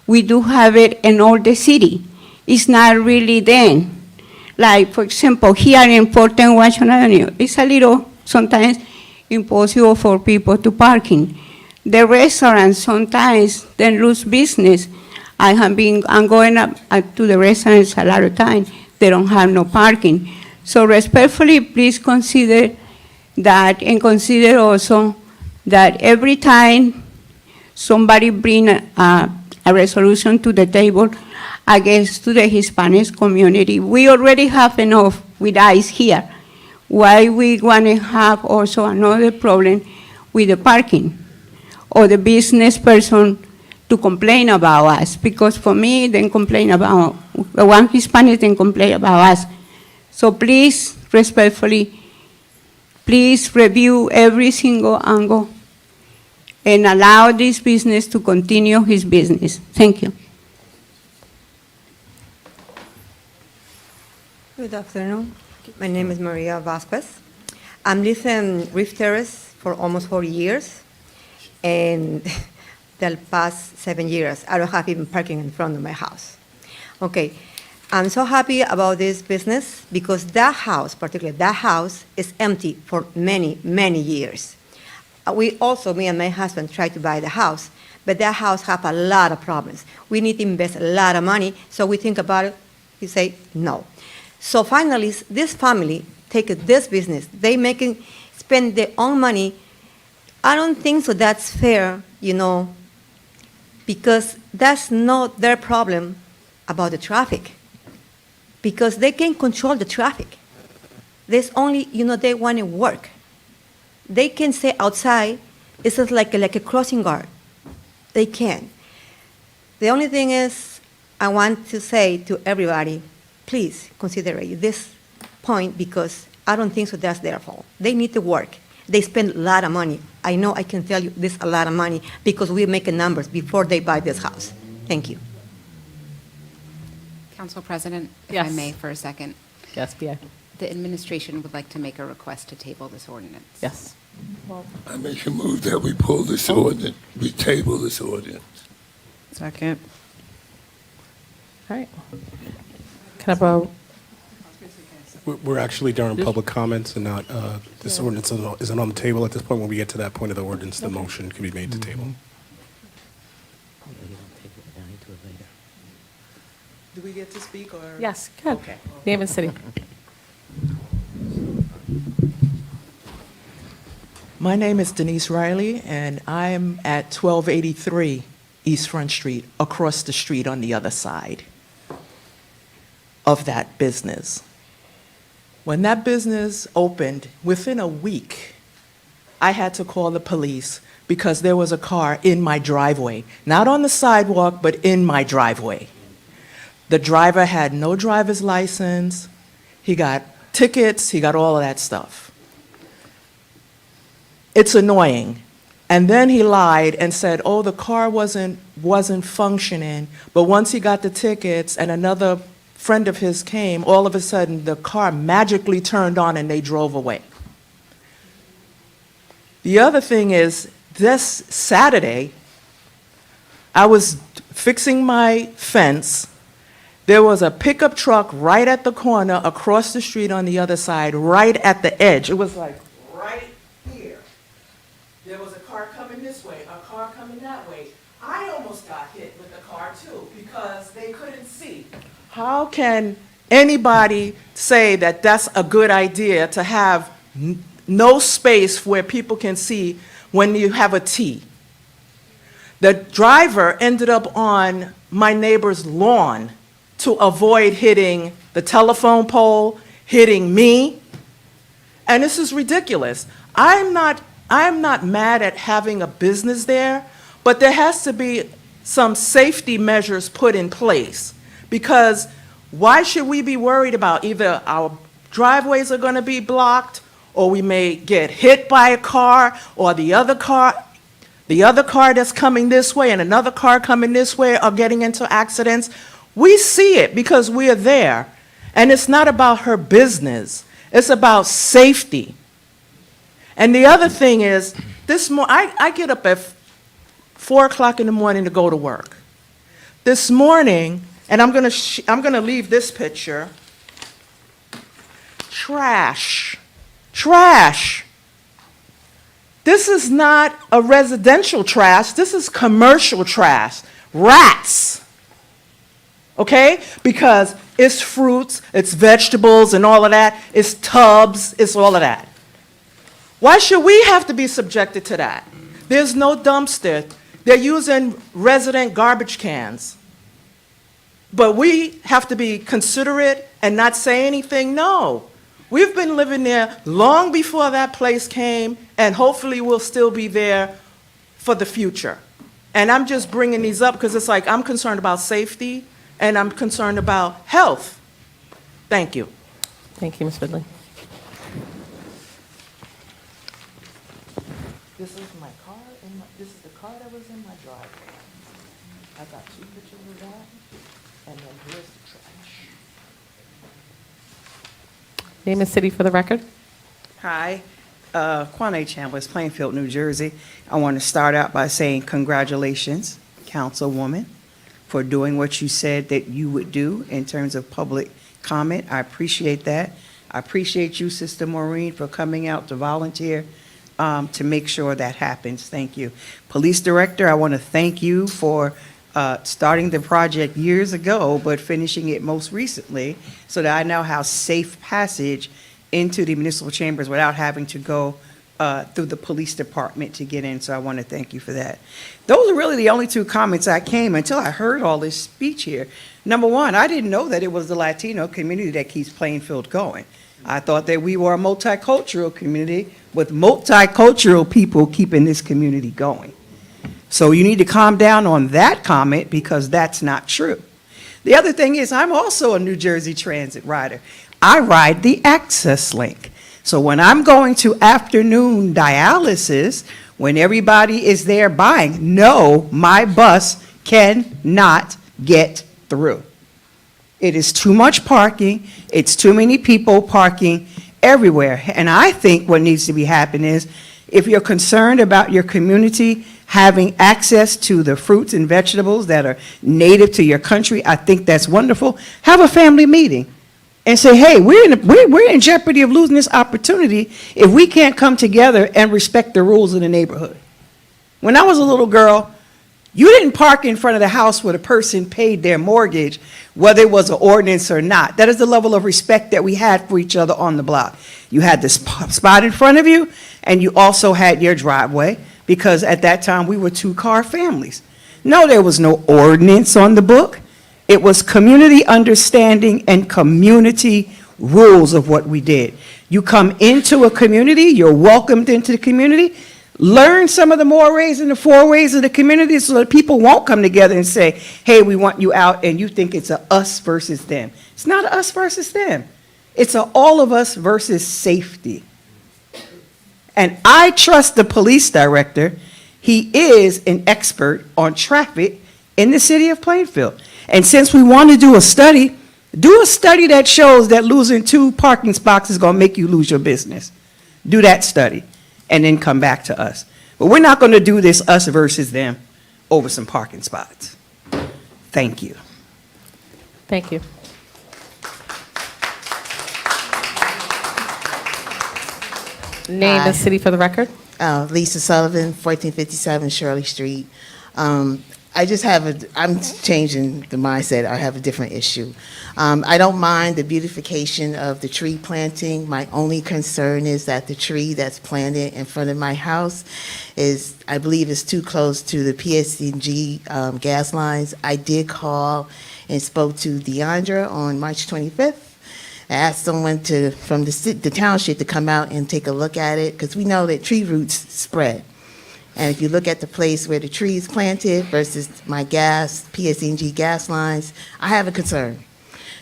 we do have it in all the city. It's not really then. Like, for example, here in 410 Washington Avenue, it's a little sometimes impossible for people to parking. The restaurants sometimes they lose business. I'm going up to the restaurants a lot of time. They don't have no parking. So respectfully, please consider that, and consider also that every time somebody bring a resolution to the table against to the Hispanic community, we already have enough with ICE here. Why we want to have also another problem with the parking or the business person to complain about us? Because for me, they complain about, one Hispanic then complain about us. So please, respectfully, please review every single angle and allow this business to continue his business. Thank you. Good afternoon. My name is Maria Vasquez. I'm living in Reef Terrace for almost 40 years, and the past 7 years, I don't have even parking in front of my house. Okay, I'm so happy about this business because that house, particularly that house, is empty for many, many years. We also, me and my husband, tried to buy the house, but that house have a lot of problems. We need to invest a lot of money, so we think about it, we say no. So finally, this family take this business. They spend their own money. I don't think so that's fair, because that's not their problem about the traffic, because they can control the traffic. There's only, they want to work. They can stay outside. It's just like a crossing guard. They can. The only thing is, I want to say to everybody, please consider this point, because I don't think so that's their fault. They need to work. They spend a lot of money. I know I can tell you this a lot of money because we're making numbers before they buy this house. Thank you. Council President, if I Yes. may for a second. Yes, BA. The administration would like to make a request to table this ordinance. Yes. I make a move that we pull this ordinance, we table this ordinance. Second. All right. Can I have a, We're actually during public comments and not, this ordinance isn't on the table at this point. When we get to that point of the ordinance, the motion can be made to table. Do we get to speak or? yes, good. Name and city. My name is Denise Riley, and I'm at 1283 East Front Street, across the street on the other side of that business. When that business opened, within a week, I had to call the police because there was a car in my driveway, not on the sidewalk, but in my driveway. The driver had no driver's license, he got tickets, he got all of that stuff. It's annoying. And then he lied and said, oh, the car wasn't functioning, but once he got the tickets and another friend of his came, all of a sudden the car magically turned on and they drove away. The other thing is, this Saturday, I was fixing my fence. There was a pickup truck right at the corner, across the street on the other side, right at the edge. It was like right here. There was a car coming this way, a car coming that way. I almost got hit with the car too because they couldn't see. How can anybody say that that's a good idea to have no space where people can see when you have a T? The driver ended up on my neighbor's lawn to avoid hitting the telephone pole, hitting me. And this is ridiculous. I'm not mad at having a business there, but there has to be some safety measures put in place. Because why should we be worried about either our driveways are gonna be blocked, or we may get hit by a car, or the other car that's coming this way and another car coming this way are getting into accidents? We see it because we are there. And it's not about her business. It's about safety. And the other thing is, I get up at 4 o'clock in the morning to go to work. This morning, and I'm gonna leave this picture. Trash. Trash. This is not a residential trash. This is commercial trash. Rats. Okay? Because it's fruits, it's vegetables and all of that. It's tubs, it's all of that. Why should we have to be subjected to that? There's no dumpster. They're using resident garbage cans. But we have to be considerate and not say anything? No. We've been living there long before that place came, and hopefully we'll still be there for the future. And I'm just bringing these up because it's like I'm concerned about safety and I'm concerned about health. Thank you. Thank you, Ms. Ridley. This is my car, and this is the car that was in my driveway. I got 2 pictures of that, and then here's the trash. Name and city for the record. Hi, Quanae Chambliss, Plainfield, New Jersey. I want to start out by saying congratulations, Councilwoman, for doing what you said that you would do in terms of public comment. I appreciate that. I appreciate you, Sister Maureen, for coming out to volunteer to make sure that happens. Thank you. Police Director, I want to thank you for starting the project years ago, but finishing it most recently, so that I now have safe passage into the municipal chambers without having to go through the police department to get in, so I want to thank you for that. Those are really the only 2 comments I came until I heard all this speech here. Number one, I didn't know that it was the Latino community that keeps Plainfield going. I thought that we were a multicultural community with multicultural people keeping this community going. So you need to calm down on that comment because that's not true. The other thing is, I'm also a New Jersey Transit rider. I ride the Access Link. So when I'm going to afternoon dialysis, when everybody is there buying, no, my bus cannot get through. It is too much parking. It's too many people parking everywhere. And I think what needs to be happening is, if you're concerned about your community having access to the fruits and vegetables that are native to your country, I think that's wonderful. Have a family meeting and say, hey, we're in jeopardy of losing this opportunity if we can't come together and respect the rules of the neighborhood. When I was a little girl, you didn't park in front of the house where the person paid their mortgage, whether it was an ordinance or not. That is the level of respect that we had for each other on the block. You had this spot in front of you, and you also had your driveway, because at that time, we were two-car families. No, there was no ordinance on the book. It was community understanding and community rules of what we did. You come into a community, you're welcomed into the community. Learn some of the mores and the fourways of the community so that people won't come together and say, hey, we want you out, and you think it's a us versus them. It's not a us versus them. It's a all of us versus safety. And I trust the police director. He is an expert on traffic in the city of Plainfield. And since we want to do a study that shows that losing 2 parking spots is going to make you lose your business. Do that study, and then come back to us. But we're not going to do this us versus them over some parking spots. Thank you. Thank you. Name and city for the record. Lisa Sullivan, 1457 Shirley Street. I'm changing the mindset. I have a different issue. I don't mind the beautification of the tree planting. My only concern is that the tree that's planted in front of my house is, I believe, is too close to the PSG gas lines. I did call and spoke to Deandra on March 25th. I asked someone from the township to come out and take a look at it, because we know that tree roots spread. And if you look at the place where the tree is planted versus my PSG gas lines, I have a concern.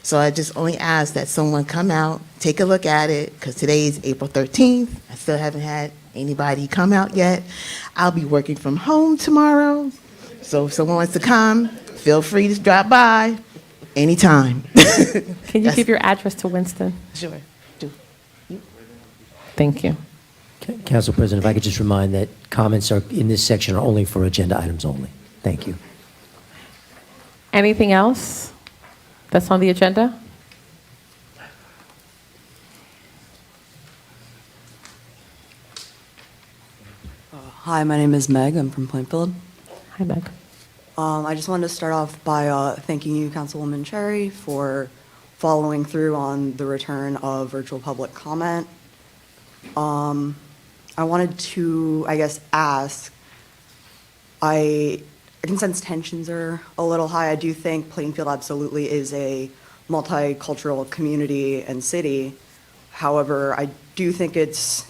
So I just only ask that someone come out, take a look at it, because today is April 13th. I still haven't had anybody come out yet. I'll be working from home tomorrow. So if someone wants to come, feel free to drop by anytime. Can you give your address to Winston? Sure. Thank you. Council President, if I could just remind that comments are in this section are only for agenda items only. Thank you. Anything else that's on the agenda? Hi, my name is Meg. I'm from Plainfield. Hi, Meg. I just wanted to start off by thanking you, Councilwoman Cherry, for following through on the return of virtual public comment. I wanted to, ask, I can sense tensions are a little high. I do think Plainfield absolutely is a multicultural community and city. However, I do think it's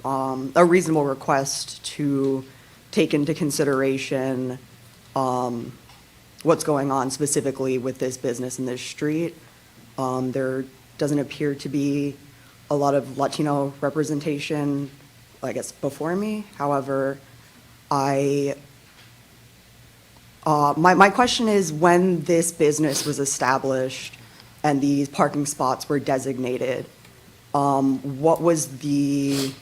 a reasonable request to take into consideration what's going on specifically with this business in this street. There doesn't appear to be a lot of Latino representation, before me. However, my question is, when this business was established and these parking spots were designated, what was the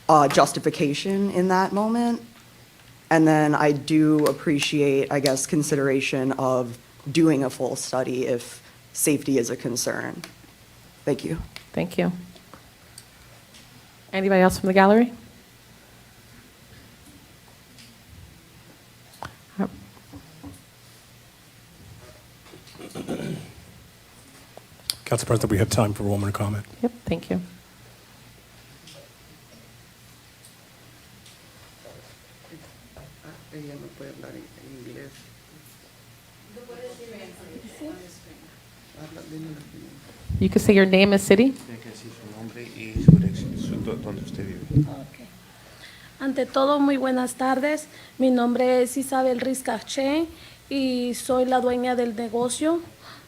justification in that moment? And then I do appreciate, consideration of doing a full study if safety is a concern. Thank you. Thank you. Anybody else from the gallery? Council President, we have time for one more comment. Yep, thank you. You can say your name and city. Ante todo, muy buenas tardes. Mi nombre es Isabel Rizcaché y soy la dueña del negocio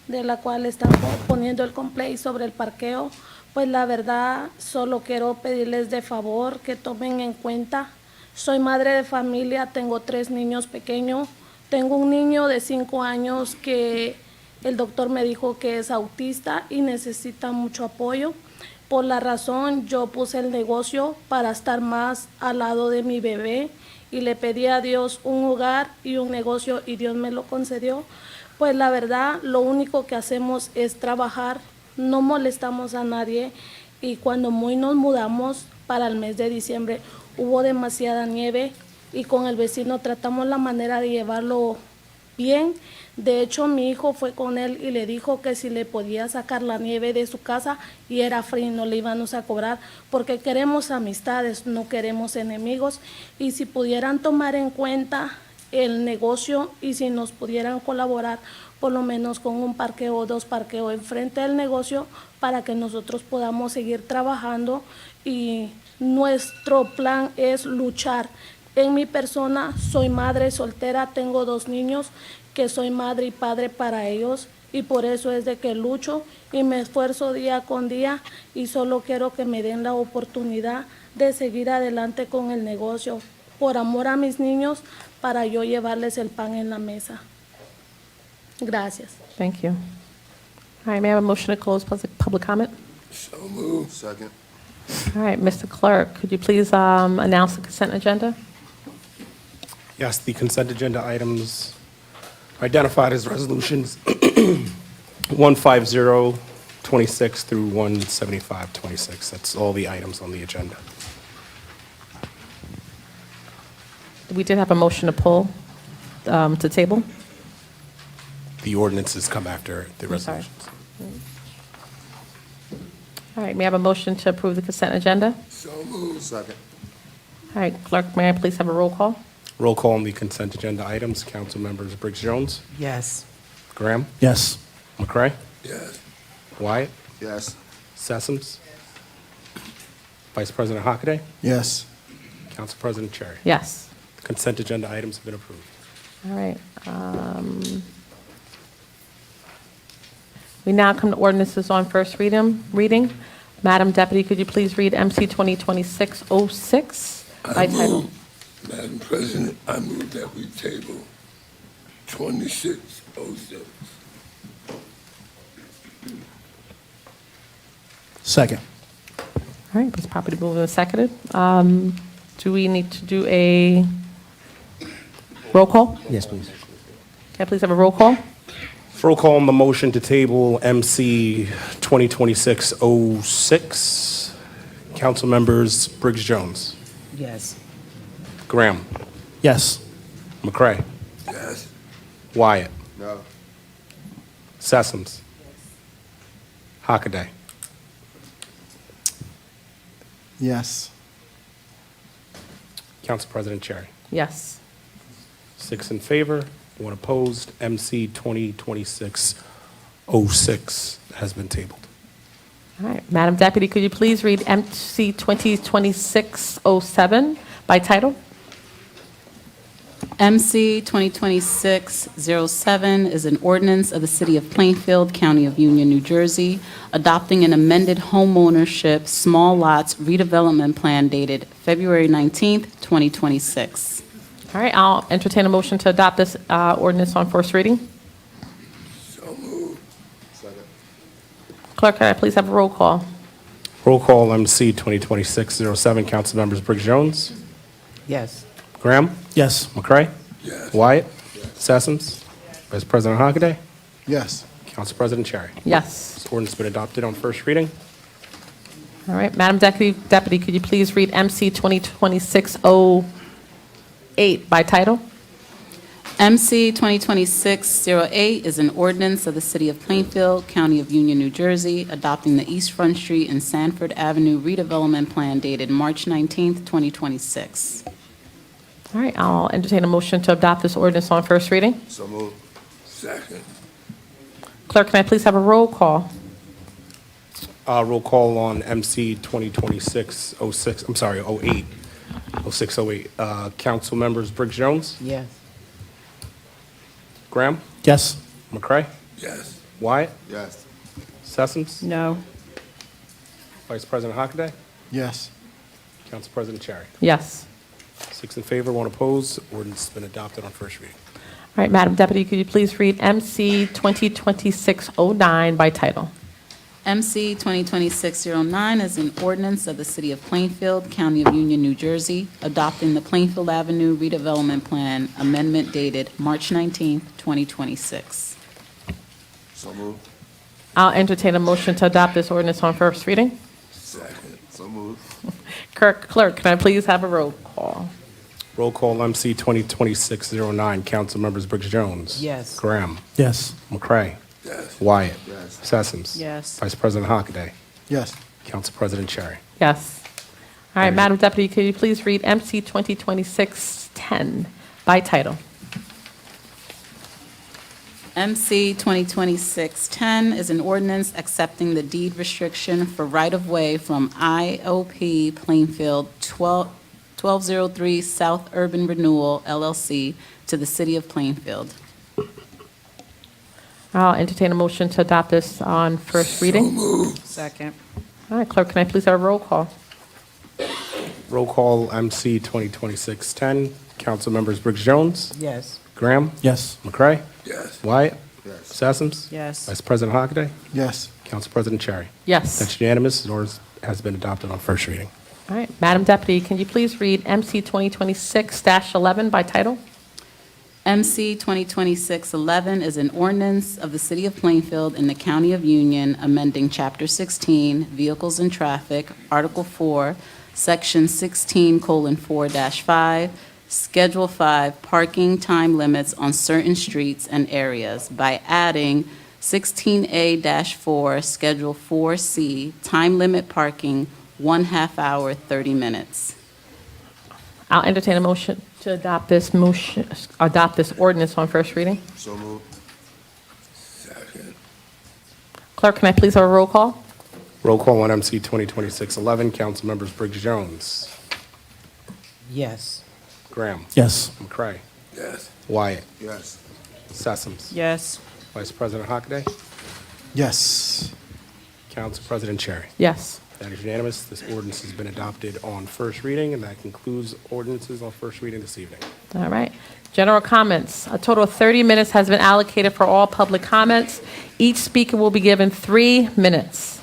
de la cual están poniendo el complaint sobre el parqueo. Pues la verdad, solo quiero pedirles de favor que tomen en cuenta. Soy madre de familia, tengo 3 niños pequeños. Tengo un niño de 5 años que El doctor me dijo que es autista y necesita mucho apoyo. Por la razón, yo puse el negocio para estar más al lado de mi bebé y le pedí a Dios un hogar y un negocio y Dios me lo concedió. Pues la verdad, lo único que hacemos es trabajar, no molestamos a nadie y cuando muy nos mudamos para el mes de diciembre hubo demasiada nieve y con el vecino tratamos la manera de llevarlo bien. De hecho, mi hijo fue con él y le dijo que si le podía sacar la nieve de su casa y era free, no le íbamos a cobrar, porque queremos amistades, no queremos enemigos. Y si pudieran tomar en cuenta el negocio y si nos pudieran colaborar, por lo menos con un parqueo o 2 parqueos enfrente del negocio para que nosotros podamos seguir trabajando. Y nuestro plan es luchar. En mi persona, soy madre soltera, tengo 2 niños, que soy madre y padre para ellos y por eso es de que lucho y me esfuerzo día con día y solo quiero que me den la oportunidad de seguir adelante con el negocio por amor a mis niños para yo llevarles el pan en la mesa. Gracias. Thank you. All right, may I have a motion to close public comment? So moved. Second. All right, Mr. Clerk, could you please announce the consent agenda? Yes, the consent agenda items identified as resolutions 15026 through 17526. That's all the items on the agenda. We did have a motion to pull, to table. The ordinances come after the I'm sorry. resolutions. All right, may I have a motion to approve the consent agenda? So moved. Second. All right, Clerk, may I please have a roll call? Roll call on the consent agenda items. Council members Briggs Jones, Yes. Graham, Yes. McCray, Yes. Wyatt, Yes. Sessoms, Vice President Hockaday, Yes. Council President Cherry. Yes. The consent agenda items have been approved. All right. We now come to ordinances on first reading. Madam Deputy, could you please read MC 2026-06 by title? Madam President, I move that we table 2606. Second. All right, it's properly moved and seconded. Do we need to do a roll call? Yes, please. Can I please have a roll call? Roll call on the motion to table MC 2026-06. Council members Briggs Jones, Yes. Graham, Yes. McCray, Yes. Wyatt, No. Sessoms, Hockaday, Yes. Council President Cherry. Yes. 6 in favor, 1 opposed. MC 2026-06 has been tabled. All right, Madam Deputy, could you please read MC 2026-07 by title? MC 2026-07 is an ordinance of the City of Plainfield, County of Union, New Jersey, adopting an amended homeownership small lots redevelopment plan dated February 19th, 2026. All right, I'll entertain a motion to adopt this ordinance on first reading. So moved. Second. Clerk, can I please have a roll call? Roll call MC 2026-07. Council members Briggs Jones, Yes. Graham, Yes. McCray, Yes. Wyatt, Sessoms, Vice President Hockaday, Yes. Council President Cherry. Yes. This ordinance has been adopted on first reading. All right, Madam Deputy, could you please read MC 2026-08 by title? MC 2026-08 is an ordinance of the City of Plainfield, County of Union, New Jersey, adopting the East Front Street and Sanford Avenue redevelopment plan dated March 19th, 2026. All right, I'll entertain a motion to adopt this ordinance on first reading. So moved. Second. Clerk, can I please have a roll call? Roll call on MC 2026-06, I'm sorry, 08, 0608. Council members Briggs Jones, Yes. Graham, Yes. McCray, Yes. Wyatt, Yes. Sessoms, No. Vice President Hockaday, Yes. Council President Cherry. Yes. 6 in favor, 1 opposed. Ordinance has been adopted on first reading. All right, Madam Deputy, could you please read MC 2026-09 by title? MC 2026-09 is an ordinance of the City of Plainfield, County of Union, New Jersey, adopting the Plainfield Avenue redevelopment plan amendment dated March 19, 2026. So moved. I'll entertain a motion to adopt this ordinance on first reading. Second. So moved. Clerk, can I please have a roll call? Roll call MC 2026-09. Council members Briggs Jones. Yes. Graham. Yes. McCray. Yes. Wyatt. Yes. Sessoms. Yes. Vice President Hockaday. Yes. Council President Cherry. Yes. All right, Madam Deputy, could you please read MC 2026-10 by title? MC 2026-10 is an ordinance accepting the deed restriction for right-of-way from IOP Plainfield 1203 South Urban Renewal LLC to the City of Plainfield. I'll entertain a motion to adopt this on first reading. Second. All right, Clerk, can I please have a roll call? Roll call MC 2026-10. Council members Briggs Jones. Yes. Graham. Yes. McCray. Yes. Wyatt. Yes. Sessoms. Yes. Vice President Hockaday. Yes. Council President Cherry. Yes. That's unanimous. The ordinance has been adopted on first reading. All right, Madam Deputy, can you please read MC 2026-11 by title? MC 2026-11 is an ordinance of the City of Plainfield in the County of Union amending Chapter 16, Vehicles and Traffic, Article 4, Section 16:4-5, Schedule 5, Parking Time Limits on Certain Streets and Areas by adding 16A-4, Schedule 4C, Time Limit Parking, 1/2 hour, 30 minutes. I'll entertain a motion to adopt this ordinance on first reading. So moved. Second. Clerk, can I please have a roll call? Roll call on MC 2026-11. Council members Briggs Jones. Yes. Graham. Yes. McCray. Yes. Wyatt. Yes. Sessoms. Yes. Vice President Hockaday. Yes. Council President Cherry. Yes. That is unanimous. This ordinance has been adopted on first reading, and that concludes ordinances on first reading this evening. All right. General comments. A total of 30 minutes has been allocated for all public comments. Each speaker will be given 3 minutes.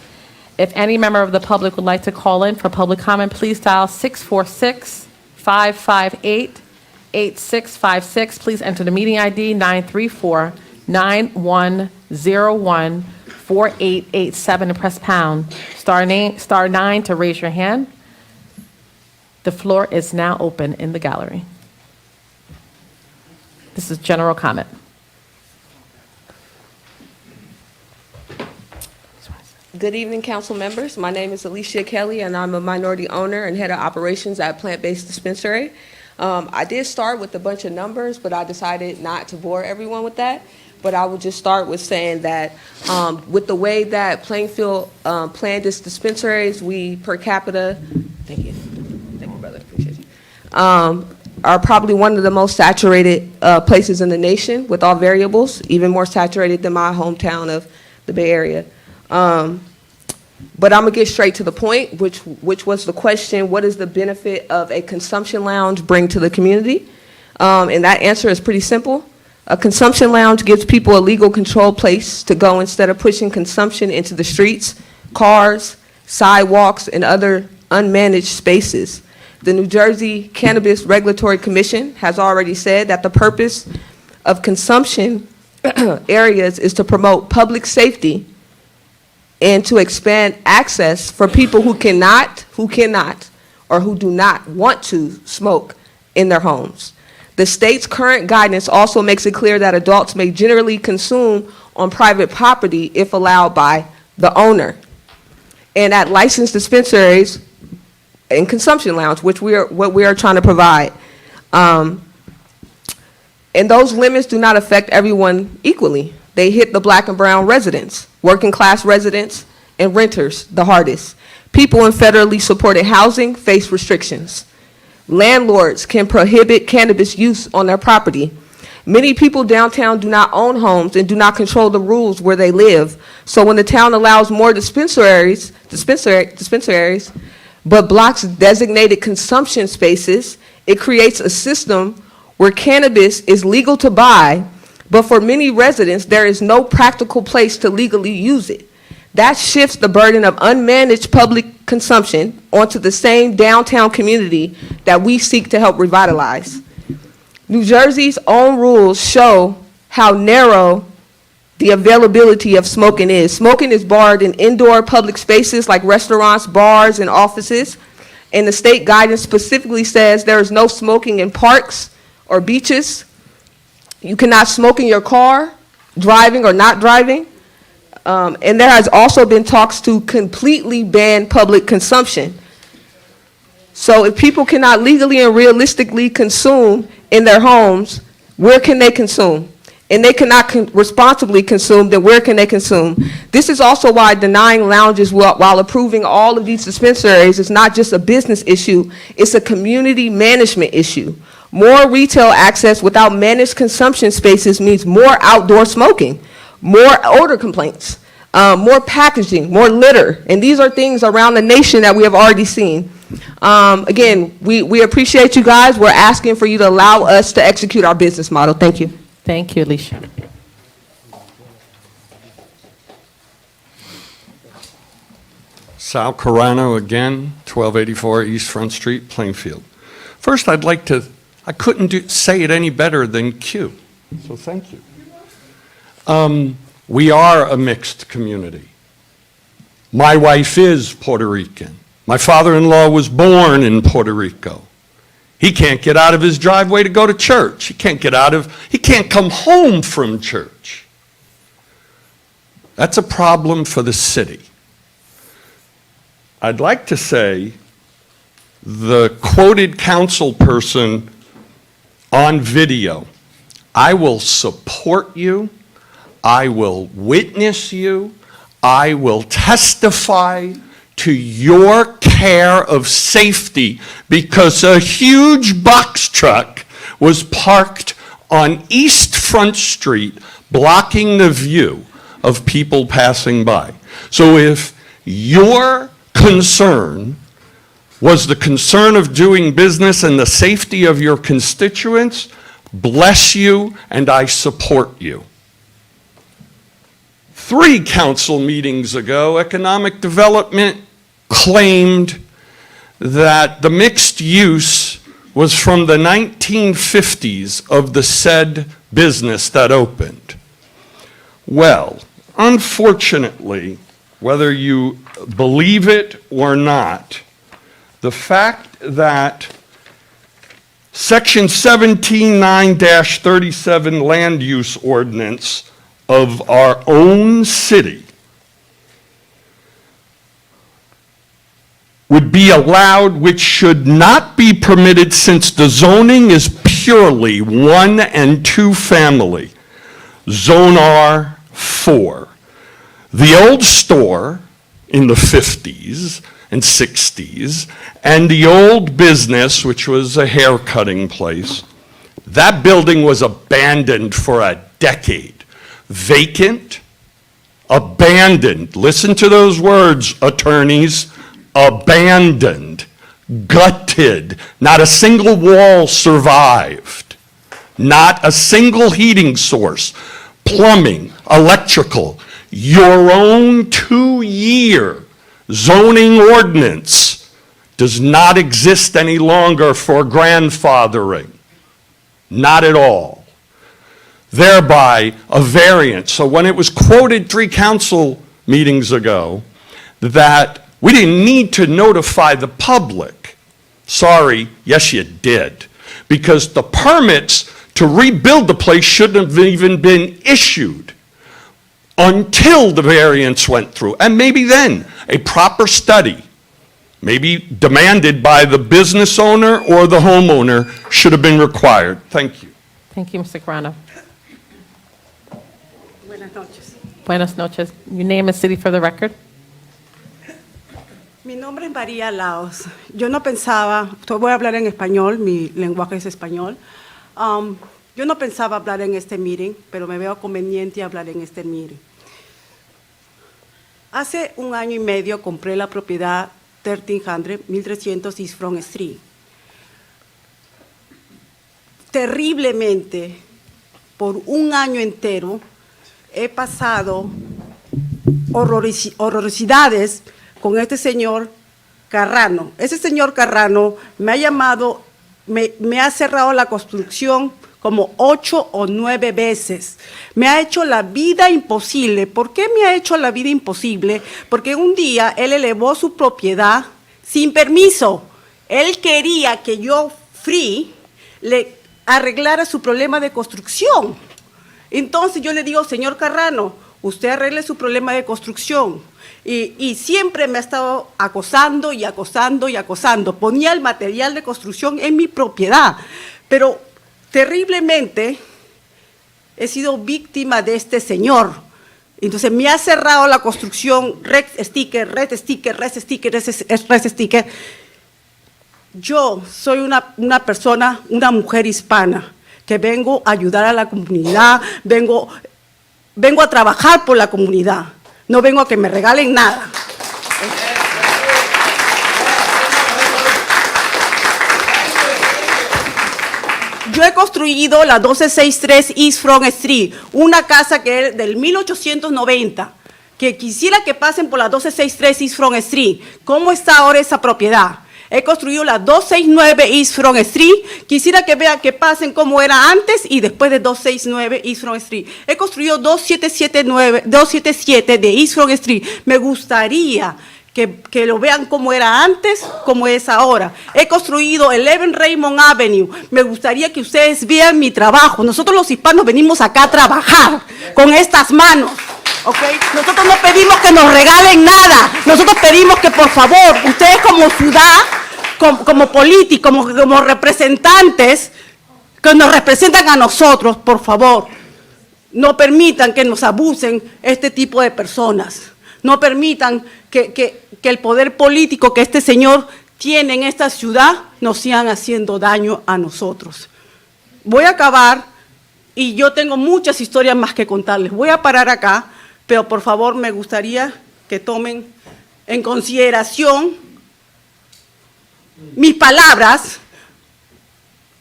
If any member of the public would like to call in for public comment, please dial 646-558-8656. Please enter the meeting ID 934-9101-4887 and press pound. Star 9 to raise your hand. The floor is now open in the gallery. This is general comment. Good evening, council members. My name is Alicia Kelly, and I'm a minority owner and head of operations at Plant-Based Dispensary. I did start with a bunch of numbers, but I decided not to bore everyone with that. But I will just start with saying that with the way that Plainfield planned its dispensaries, we per capita, thank you, brother, appreciate you, are probably one of the most saturated places in the nation with all variables, even more saturated than my hometown of the Bay Area. But I'm gonna get straight to the point, which was the question: what does the benefit of a consumption lounge bring to the community? And that answer is pretty simple. A consumption lounge gives people a legal controlled place to go instead of pushing consumption into the streets, cars, sidewalks, and other unmanaged spaces. The New Jersey Cannabis Regulatory Commission has already said that the purpose of consumption areas is to promote public safety and to expand access for people who cannot, or who do not want to smoke in their homes. The state's current guidance also makes it clear that adults may generally consume on private property if allowed by the owner. And at licensed dispensaries and consumption lounge, what we are trying to provide. And those limits do not affect everyone equally. They hit the black and brown residents, working class residents, and renters the hardest. People in federally supported housing face restrictions. Landlords can prohibit cannabis use on their property. Many people downtown do not own homes and do not control the rules where they live. So when the town allows more dispensaries, but blocks designated consumption spaces, it creates a system where cannabis is legal to buy, but for many residents, there is no practical place to legally use it. That shifts the burden of unmanaged public consumption onto the same downtown community that we seek to help revitalize. New Jersey's own rules show how narrow the availability of smoking is. Smoking is barred in indoor public spaces like restaurants, bars, and offices. And the state guidance specifically says there is no smoking in parks or beaches. You cannot smoke in your car, driving or not driving. And there has also been talks to completely ban public consumption. So if people cannot legally and realistically consume in their homes, where can they consume? And they cannot responsibly consume, then where can they consume? This is also why denying lounges while approving all of these dispensaries is not just a business issue, it's a community management issue. More retail access without managed consumption spaces means more outdoor smoking, more odor complaints, more packaging, more litter, and these are things around the nation that we have already seen. Again, we appreciate you guys. We're asking for you to allow us to execute our business model. Thank you. Thank you, Alicia. Sal Carano again, 1284 East Front Street, Plainfield. First, I'd like to, I couldn't say it any better than Q, so thank you. We are a mixed community. My wife is Puerto Rican. My father-in-law was born in Puerto Rico. He can't get out of his driveway to go to church. He can't come home from church. That's a problem for the city. I'd like to say the quoted council person on video, I will support you, I will witness you, I will testify to your care of safety because a huge box truck was parked on East Front Street blocking the view of people passing by. So if your concern was the concern of doing business and the safety of your constituents, bless you and I support you. 3 council meetings ago, economic development claimed that the mixed use was from the 1950s of the said business that opened. Well, unfortunately, whether you believe it or not, the fact that Section 17-9-37 Land Use Ordinance of our own city would be allowed, which should not be permitted since the zoning is purely 1 and 2 family. Zone R4. The old store in the 50s and 60s, and the old business, which was a hair cutting place, that building was abandoned for a decade. Vacant, abandoned. Listen to those words, attorneys. Abandoned, gutted. Not a single wall survived. Not a single heating source. Plumbing, electrical. Your own 2-year zoning ordinance does not exist any longer for grandfathering. Not at all. Thereby, a variance. So when it was quoted 3 council meetings ago that we didn't need to notify the public, sorry, yes you did. Because the permits to rebuild the place shouldn't have even been issued until the variance went through. And maybe then a proper study, maybe demanded by the business owner or the homeowner, should have been required. Thank you. Thank you, Mr. Carano. Buenas noches. Buenas noches. Your name and city for the record. Mi nombre es María Laos. Yo no pensaba, voy a hablar en español, mi lenguaje es español. Yo no pensaba hablar en este meeting, pero me veo conveniente hablar en este meeting. Hace 1 año y medio compré la propiedad 1300 East Front Street. terriblemente, por un año entero, he pasado horrorosidades con este señor Carrano. Ese señor Carrano me ha llamado, me ha cerrado la construcción como 8 o 9 veces. Me ha hecho la vida imposible. ¿Por qué me ha hecho la vida imposible? Porque un día él elevó su propiedad sin permiso. Él quería que yo, le arreglara su problema de construcción. Entonces yo le digo, señor Carrano, usted arregle su problema de construcción. Y siempre me ha estado acosando y acosando y acosando. Ponía el material de construcción en mi propiedad. Pero terriblemente he sido víctima de este señor. Entonces me ha cerrado la construcción, red sticker. Yo soy una persona, una mujer hispana, que vengo a ayudar a la comunidad, vengo a trabajar por la comunidad, no vengo a que me regalen nada. Yo he construido la 1263 East Front Street, una casa que es del 1890, que quisiera que pasen por la 1263 East Front Street. ¿Cómo está ahora esa propiedad? He construido la 269 East Front Street. Quisiera que vean que pasen como era antes y después de 269 East Front Street. He construido 277 de East Front Street. Me gustaría que lo vean como era antes, como es ahora. He construido 11 Raymond Avenue. Me gustaría que ustedes vean mi trabajo. Nosotros los hispanos venimos acá a trabajar con estas manos. ¿Okay? Nosotros no pedimos que nos regalen nada. Nosotros pedimos que, por favor, ustedes como ciudad, como políticos, como representantes, que nos representan a nosotros, por favor, no permitan que nos abusen este tipo de personas. No permitan que el poder político que este señor tiene en esta ciudad nos sigan haciendo daño a nosotros. Voy a acabar y yo tengo muchas historias más que contarles. Voy a parar acá, pero por favor me gustaría que tomen en consideración mis palabras,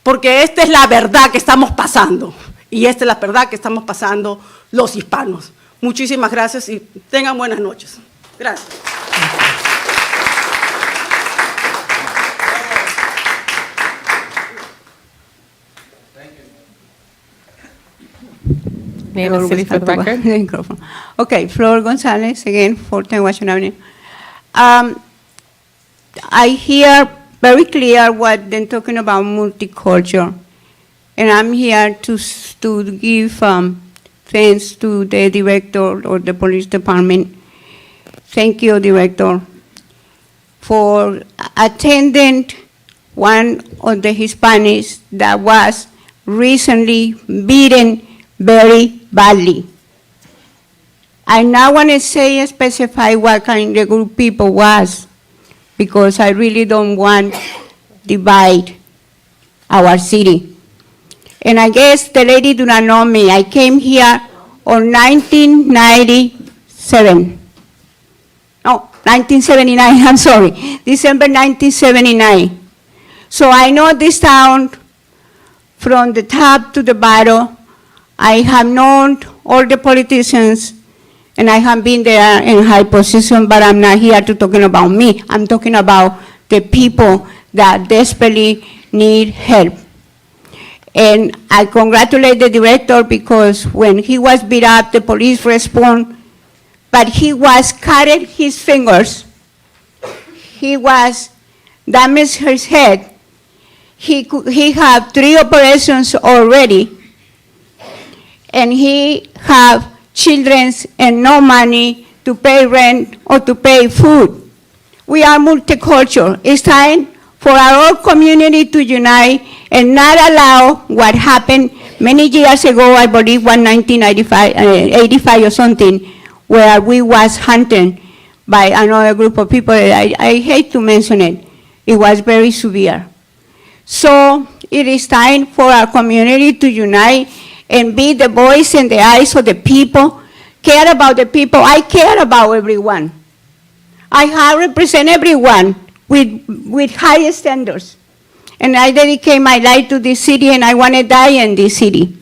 porque esta es la verdad que estamos pasando, y esta es la verdad que estamos pasando los hispanos. Muchísimas gracias y tengan buenas noches. Gracias. Name and city for the record. Okay, Flor Gonzalez, again, 14 Washington Avenue. I hear very clear what they're talking about multicultural, and I'm here to give thanks to the director of the police department. Thank you, director, for attending one of the Hispanics that was recently beaten very badly. I now want to say and specify what kind of group people was, because I really don't want to divide our city. And I guess the lady do not know me. I came here on 1997. No, 1979, I'm sorry. December 1979. So I know this town from the top to the bottom. I have known all the politicians, and I have been there in high position, but I'm not here to talking about me. I'm talking about the people that desperately need help. And I congratulate the director, because when he was beat up, the police responded, but he was cutting his fingers. He was damaged his head. He had 3 operations already, and he have children and no money to pay rent or to pay food. We are multicultural. It's time for our whole community to unite and not allow what happened many years ago, I believe 1985 or something, where we was hunted by another group of people. I hate to mention it. It was very severe. So it is time for our community to unite and be the voice and the eyes of the people, care about the people. I care about everyone. I represent everyone with high standards. And I dedicate my life to this city, and I want to die in this city.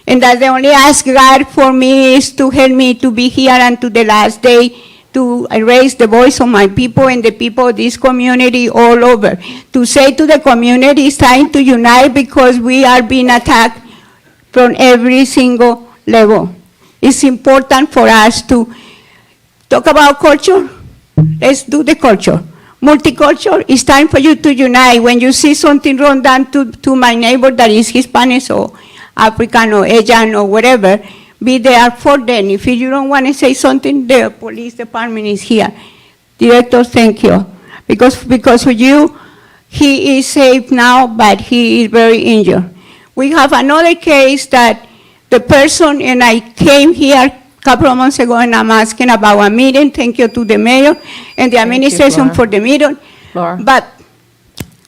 And that's the only ask God for me is to help me to be here until the last day, to raise the voice of my people and the people of this community all over. To say to the community, it's time to unite because we are being attacked from every single level. It's important for us to talk about culture. Let's do the culture. Multicultural, it's time for you to unite. When you see something wrong done to my neighbor that is Hispanic or African or Asian or whatever, be there for them. If you don't want to say something, the police department is here. Director, thank you. Because of you, he is safe now, but he is very injured. We have another case that the person, and I came here a couple of months ago and I'm asking about a meeting. Thank you to the mayor and the administration Laura. for the meeting. Laura. But,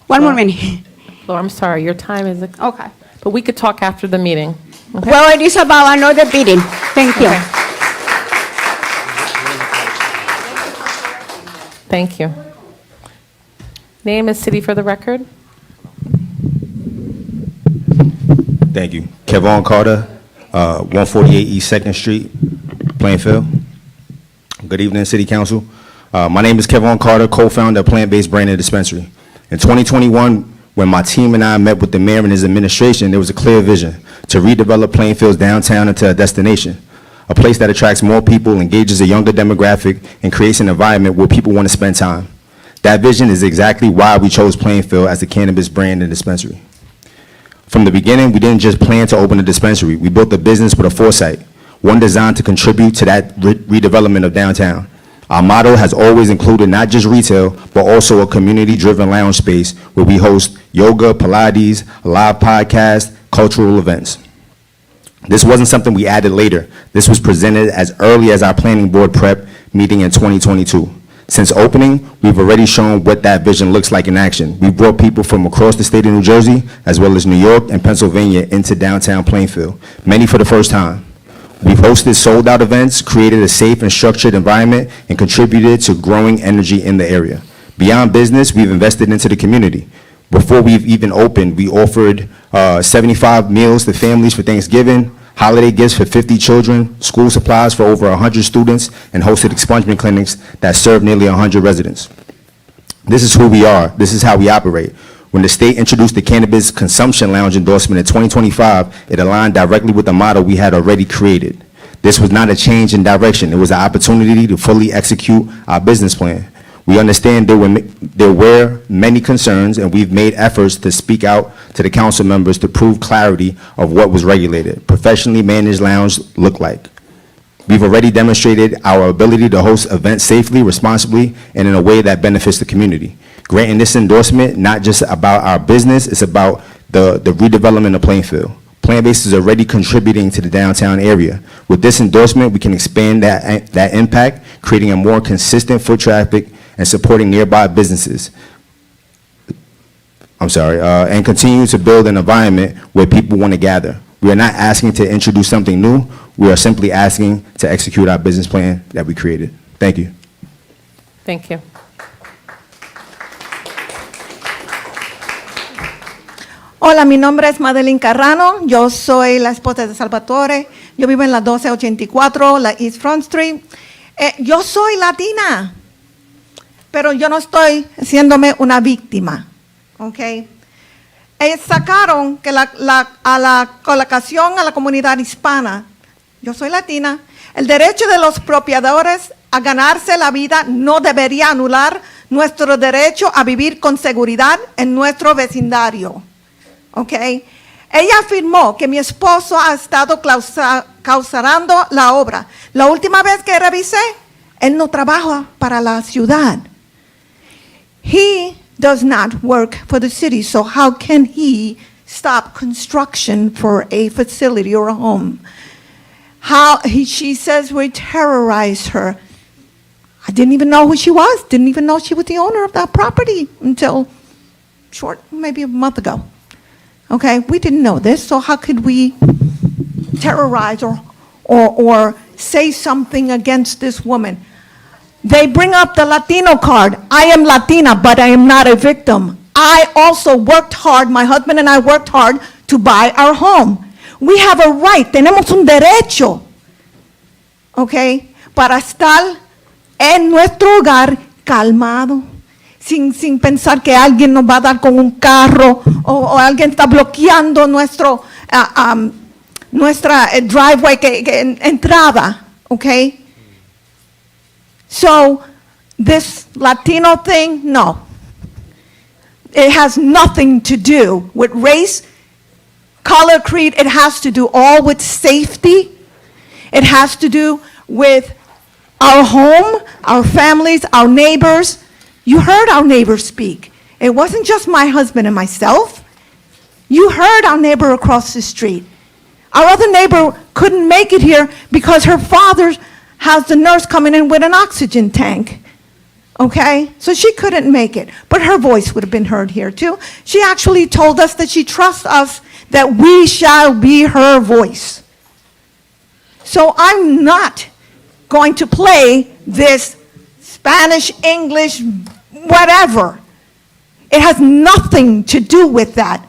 one more minute. Laura, I'm sorry, your time is, Okay. but we could talk after the meeting. Okay? Well, it is about another meeting. Thank you. Okay. Thank you. Name and city for the record. Thank you. Kevon Carter, 148 East 2nd Street, Plainfield. Good evening, City Council. My name is Kevon Carter, co-founder of Plant-Based Branding Dispensary. In 2021, when my team and I met with the mayor and his administration, there was a clear vision to redevelop Plainfield's downtown into a destination, a place that attracts more people, engages a younger demographic, and creates an environment where people want to spend time. That vision is exactly why we chose Plainfield as the cannabis brand and dispensary. From the beginning, we didn't just plan to open a dispensary. We built a business with a foresight, one designed to contribute to that redevelopment of downtown. Our motto has always included not just retail, but also a community-driven lounge space where we host yoga, Pilates, live podcasts, cultural events. This wasn't something we added later. This was presented as early as our planning board prep meeting in 2022. Since opening, we've already shown what that vision looks like in action. We brought people from across the state of New Jersey, as well as New York and Pennsylvania, into downtown Plainfield, many for the first time. We've hosted sold-out events, created a safe and structured environment, and contributed to growing energy in the area. Beyond business, we've invested into the community. Before we've even opened, we offered 75 meals to families for Thanksgiving, holiday gifts for 50 children, school supplies for over 100 students, and hosted expungement clinics that serve nearly 100 residents. This is who we are. This is how we operate. When the state introduced the cannabis consumption lounge endorsement in 2025, it aligned directly with the model we had already created. This was not a change in direction. It was an opportunity to fully execute our business plan. We understand there were many concerns, and we've made efforts to speak out to the council members to prove clarity of what was regulated. Professionally managed lounge look like. We've already demonstrated our ability to host events safely, responsibly, and in a way that benefits the community. Granting this endorsement, not just about our business, it's about the redevelopment of Plainfield. Plant-based is already contributing to the downtown area. With this endorsement, we can expand that impact, creating a more consistent foot traffic and supporting nearby businesses. And continue to build an environment where people want to gather. We are not asking to introduce something new. We are simply asking to execute our business plan that we created. Thank you. Thank you. Hola, mi nombre es Madeline Carrano, yo soy la esposa de Salvatore, yo vivo en la 1284, la East Front Street. Yo soy latina, pero yo no estoy haciéndome una víctima, ¿ok? Sacaron que a la colocación a la comunidad hispana, yo soy latina, el derecho de los propietarios a ganarse la vida no debería anular nuestro derecho a vivir con seguridad en nuestro vecindario. Okay. Ella afirmó que mi esposo ha estado causando la obra. La última vez que revisé, él no trabaja para la ciudad. He does not work for the city, so how can he stop construction for a facility or a home? She says we terrorized her. I didn't even know who she was, didn't even know she was the owner of that property until maybe a month ago. Okay, we didn't know this, so how could we terrorize or say something against this woman? They bring up the Latino card. I am Latina, but I am not a victim. I also worked hard, my husband and I worked hard to buy our home. We have a right, tenemos un derecho, ¿ok? Para estar en nuestro hogar calmado, sin pensar que alguien nos va a dar con un carro o alguien está bloqueando nuestra driveway, entrada, ¿ok? So, this Latino thing, no. It has nothing to do with race, color, creed. It has to do all with safety. It has to do with our home, our families, our neighbors. You heard our neighbors speak. It wasn't just my husband and myself. You heard our neighbor across the street. Our other neighbor couldn't make it here because her father has the nurse coming in with an oxygen tank. Okay? So she couldn't make it. But her voice would have been heard here too. She actually told us that she trusts us, that we shall be her voice. So I'm not going to play this Spanish, English, whatever. It has nothing to do with that.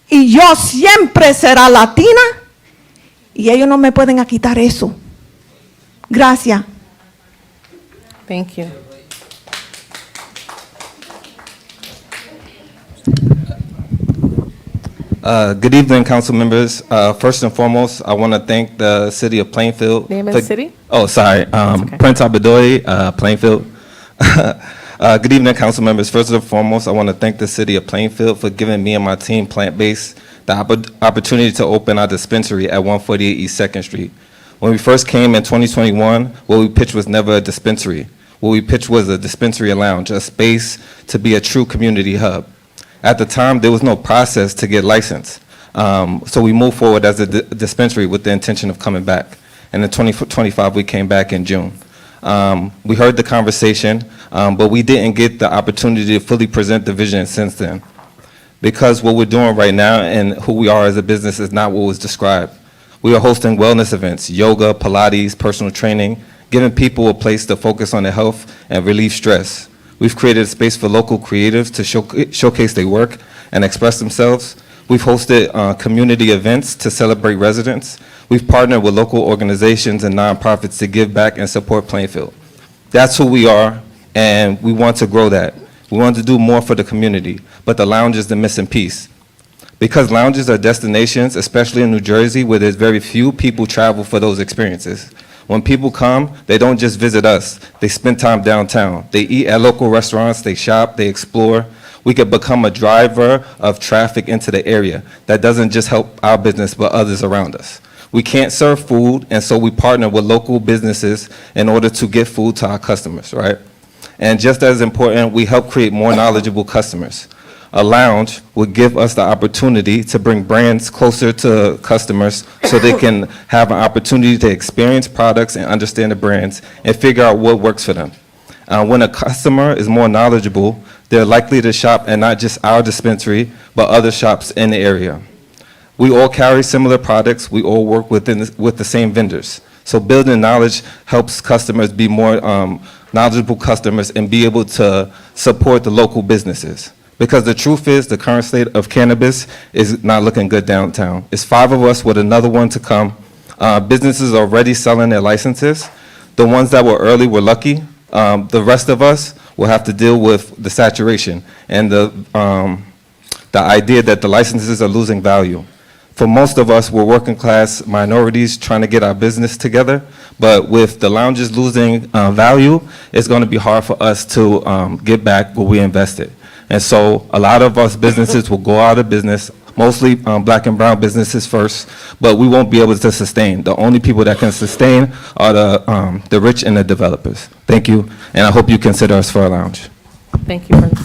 Y yo siempre será latina y ellos no me pueden quitar eso. Gracias. Thank you. Good evening, council members. First and foremost, I want to thank the city of Plainfield. Name of the city? Oh, sorry. okay. Prince Abadoy, Plainfield. Good evening, council members. First and foremost, I want to thank the city of Plainfield for giving me and my team, Plant-Based, the opportunity to open our dispensary at 148 East 2nd Street. When we first came in 2021, what we pitched was never a dispensary. What we pitched was a dispensary lounge, a space to be a true community hub. At the time, there was no process to get licensed. So we moved forward as a dispensary with the intention of coming back. And in 2025, we came back in June. We heard the conversation, but we didn't get the opportunity to fully present the vision since then. Because what we're doing right now and who we are as a business is not what was described. We are hosting wellness events, yoga, Pilates, personal training, giving people a place to focus on their health and relieve stress. We've created a space for local creatives to showcase their work and express themselves. We've hosted community events to celebrate residents. We've partnered with local organizations and nonprofits to give back and support Plainfield. That's who we are, and we want to grow that. We want to do more for the community, but the lounge is the missing piece. Because lounges are destinations, especially in New Jersey, where there's very few people travel for those experiences. When people come, they don't just visit us. They spend time downtown. They eat at local restaurants, they shop, they explore. We could become a driver of traffic into the area. That doesn't just help our business, but others around us. We can't serve food, and so we partner with local businesses in order to get food to our customers, right? And just as important, we help create more knowledgeable customers. A lounge would give us the opportunity to bring brands closer to customers so they can have an opportunity to experience products and understand the brands and figure out what works for them. When a customer is more knowledgeable, they're likely to shop at not just our dispensary, but other shops in the area. We all carry similar products. We all work with the same vendors. So building knowledge helps customers be more knowledgeable customers and be able to support the local businesses. Because the truth is, the current state of cannabis is not looking good downtown. It's 5 of us with another one to come. Businesses are already selling their licenses. The ones that were early were lucky. The rest of us will have to deal with the saturation and the idea that the licenses are losing value. For most of us, we're working class minorities trying to get our business together, but with the lounges losing value, it's going to be hard for us to get back what we invested. And so a lot of us businesses will go out of business, mostly black and brown businesses first, but we won't be able to sustain. The only people that can sustain are the rich and the developers. Thank you, and I hope you consider us for a lounge. Thank you, Prince.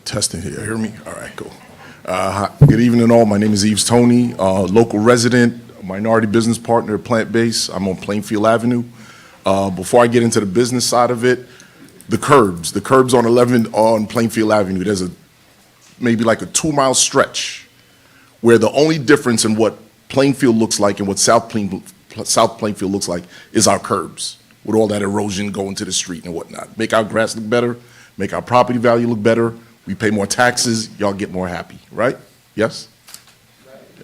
Testing here. Hear me? All right, cool. Good evening, all. My name is Eves Tony, local resident, minority business partner at Plant-Based. I'm on Plainfield Avenue. Before I get into the business side of it, the curbs on 11 on Plainfield Avenue. There's maybe like a 2-mile stretch where the only difference in what Plainfield looks like and what South Plainfield looks like is our curbs, with all that erosion going to the street and whatnot. Make our grass look better, make our property value look better, we pay more taxes, y'all get more happy, right? Yes?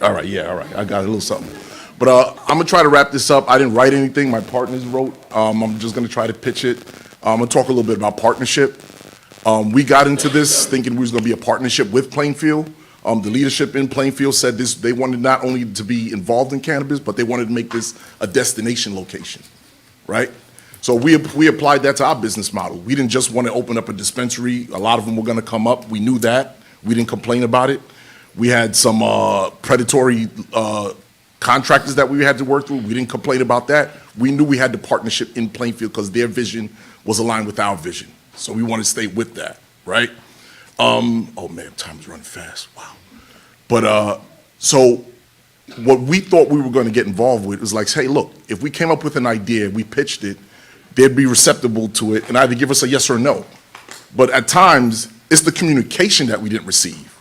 All right, yeah, all right, I got a little something. But I'm gonna try to wrap this up. I didn't write anything, my partners wrote. I'm just gonna try to pitch it. I'm gonna talk a little bit about partnership. We got into this thinking we was gonna be a partnership with Plainfield. The leadership in Plainfield said this, they wanted not only to be involved in cannabis, but they wanted to make this a destination location, right? So we applied that to our business model. We didn't just want to open up a dispensary. A lot of them were going to come up. We knew that. We didn't complain about it. We had some predatory contractors that we had to work through. We didn't complain about that. We knew we had the partnership in Plainfield because their vision was aligned with our vision. So we want to stay with that, right? Oh man, time is running fast. Wow. But so what we thought we were going to get involved with was like, hey, look, if we came up with an idea, we pitched it, they'd be receptive to it and either give us a yes or no. But at times, it's the communication that we didn't receive.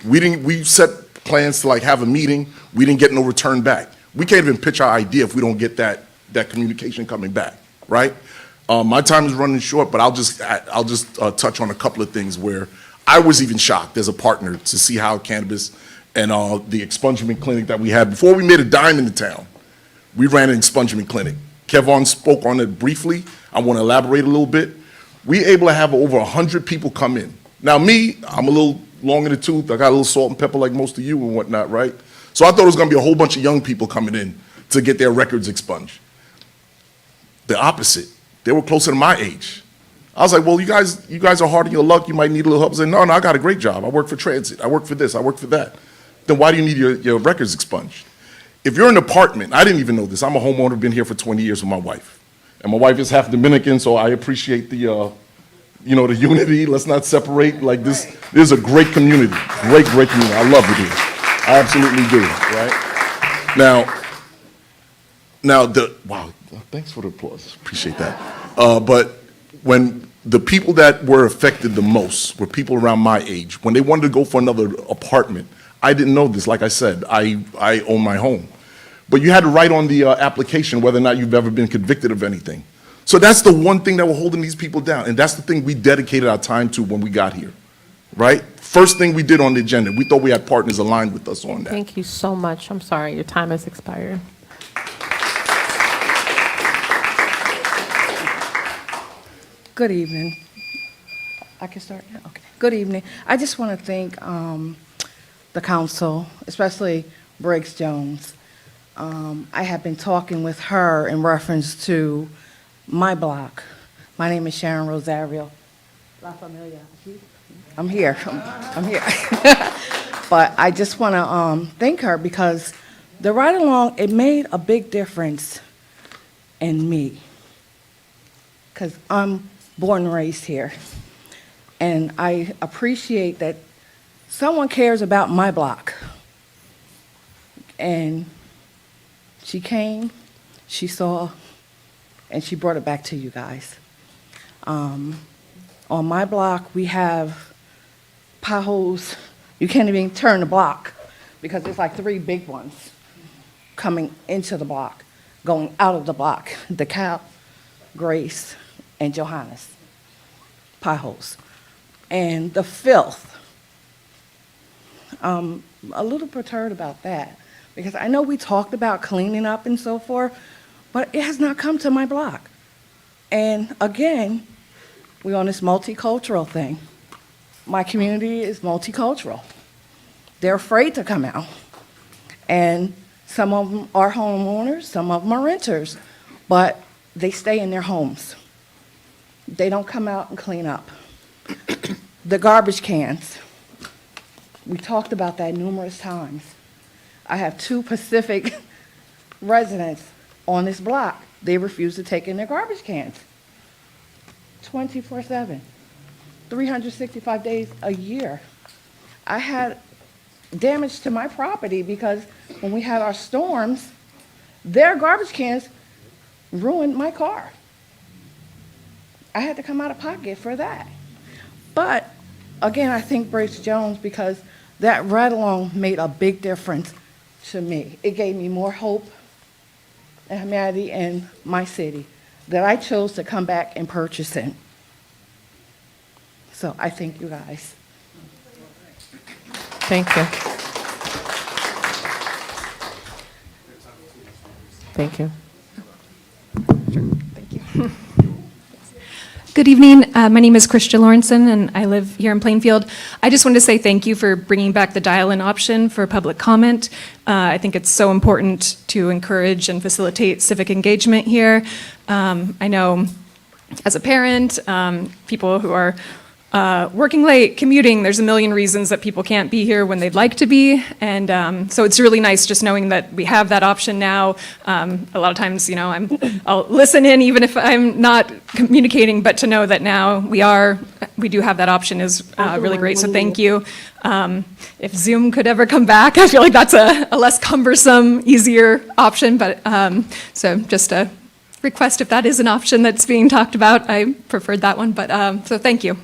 We set plans to like have a meeting, we didn't get no return back. We can't even pitch our idea if we don't get that communication coming back, right? My time is running short, but I'll just touch on a couple of things where I was even shocked as a partner to see how cannabis and the expungement clinic that we had, before we made a dime in the town, we ran an expungement clinic. Kevon spoke on it briefly. I want to elaborate a little bit. We able to have over 100 people come in. Now me, I'm a little long in the tooth. I got a little salt and pepper like most of you and whatnot, right? So I thought it was going to be a whole bunch of young people coming in to get their records expunged. The opposite. They were closer to my age. I was like, well, you guys are hard on your luck. You might need a little help. I said, no, I got a great job. I work for transit. I work for this. I work for that. Then why do you need your records expunged? If you're in an apartment, I didn't even know this. I'm a homeowner, been here for 20 years with my wife. And my wife is half Dominican, so I appreciate the unity. Let's not separate. Like this is a great community. Great community. I love it here. I absolutely do, right? Wow, thanks for the applause. Appreciate that. But when the people that were affected the most were people around my age, when they wanted to go for another apartment, I didn't know this. Like I said, I own my home. But you had to write on the application whether or not you've ever been convicted of anything. So that's the one thing that was holding these people down. And that's the thing we dedicated our time to when we got here, right? First thing we did on the agenda, we thought we had partners aligned with us on that. Thank you so much. I'm sorry, your time has expired. Good evening. I can start now? Okay. Good evening. I just want to thank the council, especially Briggs Jones. I have been talking with her in reference to my block. My name is Sharon Rosario. La Familia. I'm here. I'm here. But I just want to thank her because the ride-along, it made a big difference in me because I'm born and raised here. And I appreciate that someone cares about my block. And she came, she saw, and she brought it back to you guys. On my block, we have potholes. You can't even turn the block because there's like 3 big ones coming into the block, going out of the block. DeKalb, Grace, and Johannes. Potholes. And the filth. I'm a little perturbed about that because I know we talked about cleaning up and so forth, but it has not come to my block. And again, we're on this multicultural thing. My community is multicultural. They're afraid to come out. And some of them are homeowners, some of them are renters, but they stay in their homes. They don't come out and clean up. The garbage cans. We talked about that numerous times. I have 2 Pacific residents on this block. They refuse to take in their garbage cans. 24/7, 365 days a year. I had damage to my property because when we had our storms, their garbage cans ruined my car. I had to come out of pocket for that. But again, I think Briggs Jones because that ride-along made a big difference to me. It gave me more hope and humanity in my city that I chose to come back and purchase in. So I thank you guys. Thank you. Thank you. Good evening. My name is Christian Lawrenson, and I live here in Plainfield. I just wanted to say thank you for bringing back the dial-in option for public comment. I think it's so important to encourage and facilitate civic engagement here. I know as a parent, people who are working late, commuting, there's a million reasons that people can't be here when they'd like to be. And so it's really nice just knowing that we have that option now. A lot of times, you know, I'll listen in even if I'm not communicating, but to know that now we do have that option is really great. So thank you. If Zoom could ever come back, I feel like that's a less cumbersome, easier option. But so just a request if that is an option that's being talked about. I preferred that one, but so thank you.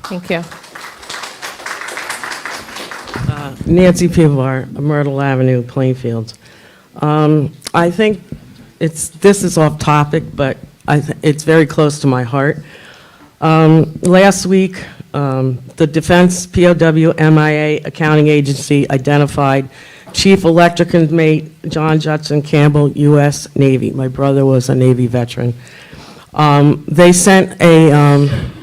Thank you. Nancy Pivar, Myrtle Avenue, Plainfield. I think this is off topic, but it's very close to my heart. Last week, the Defense POW MIA Accounting Agency identified Chief Electrical Mate John Judson Campbell, U.S. Navy. My brother was a Navy veteran. They sent a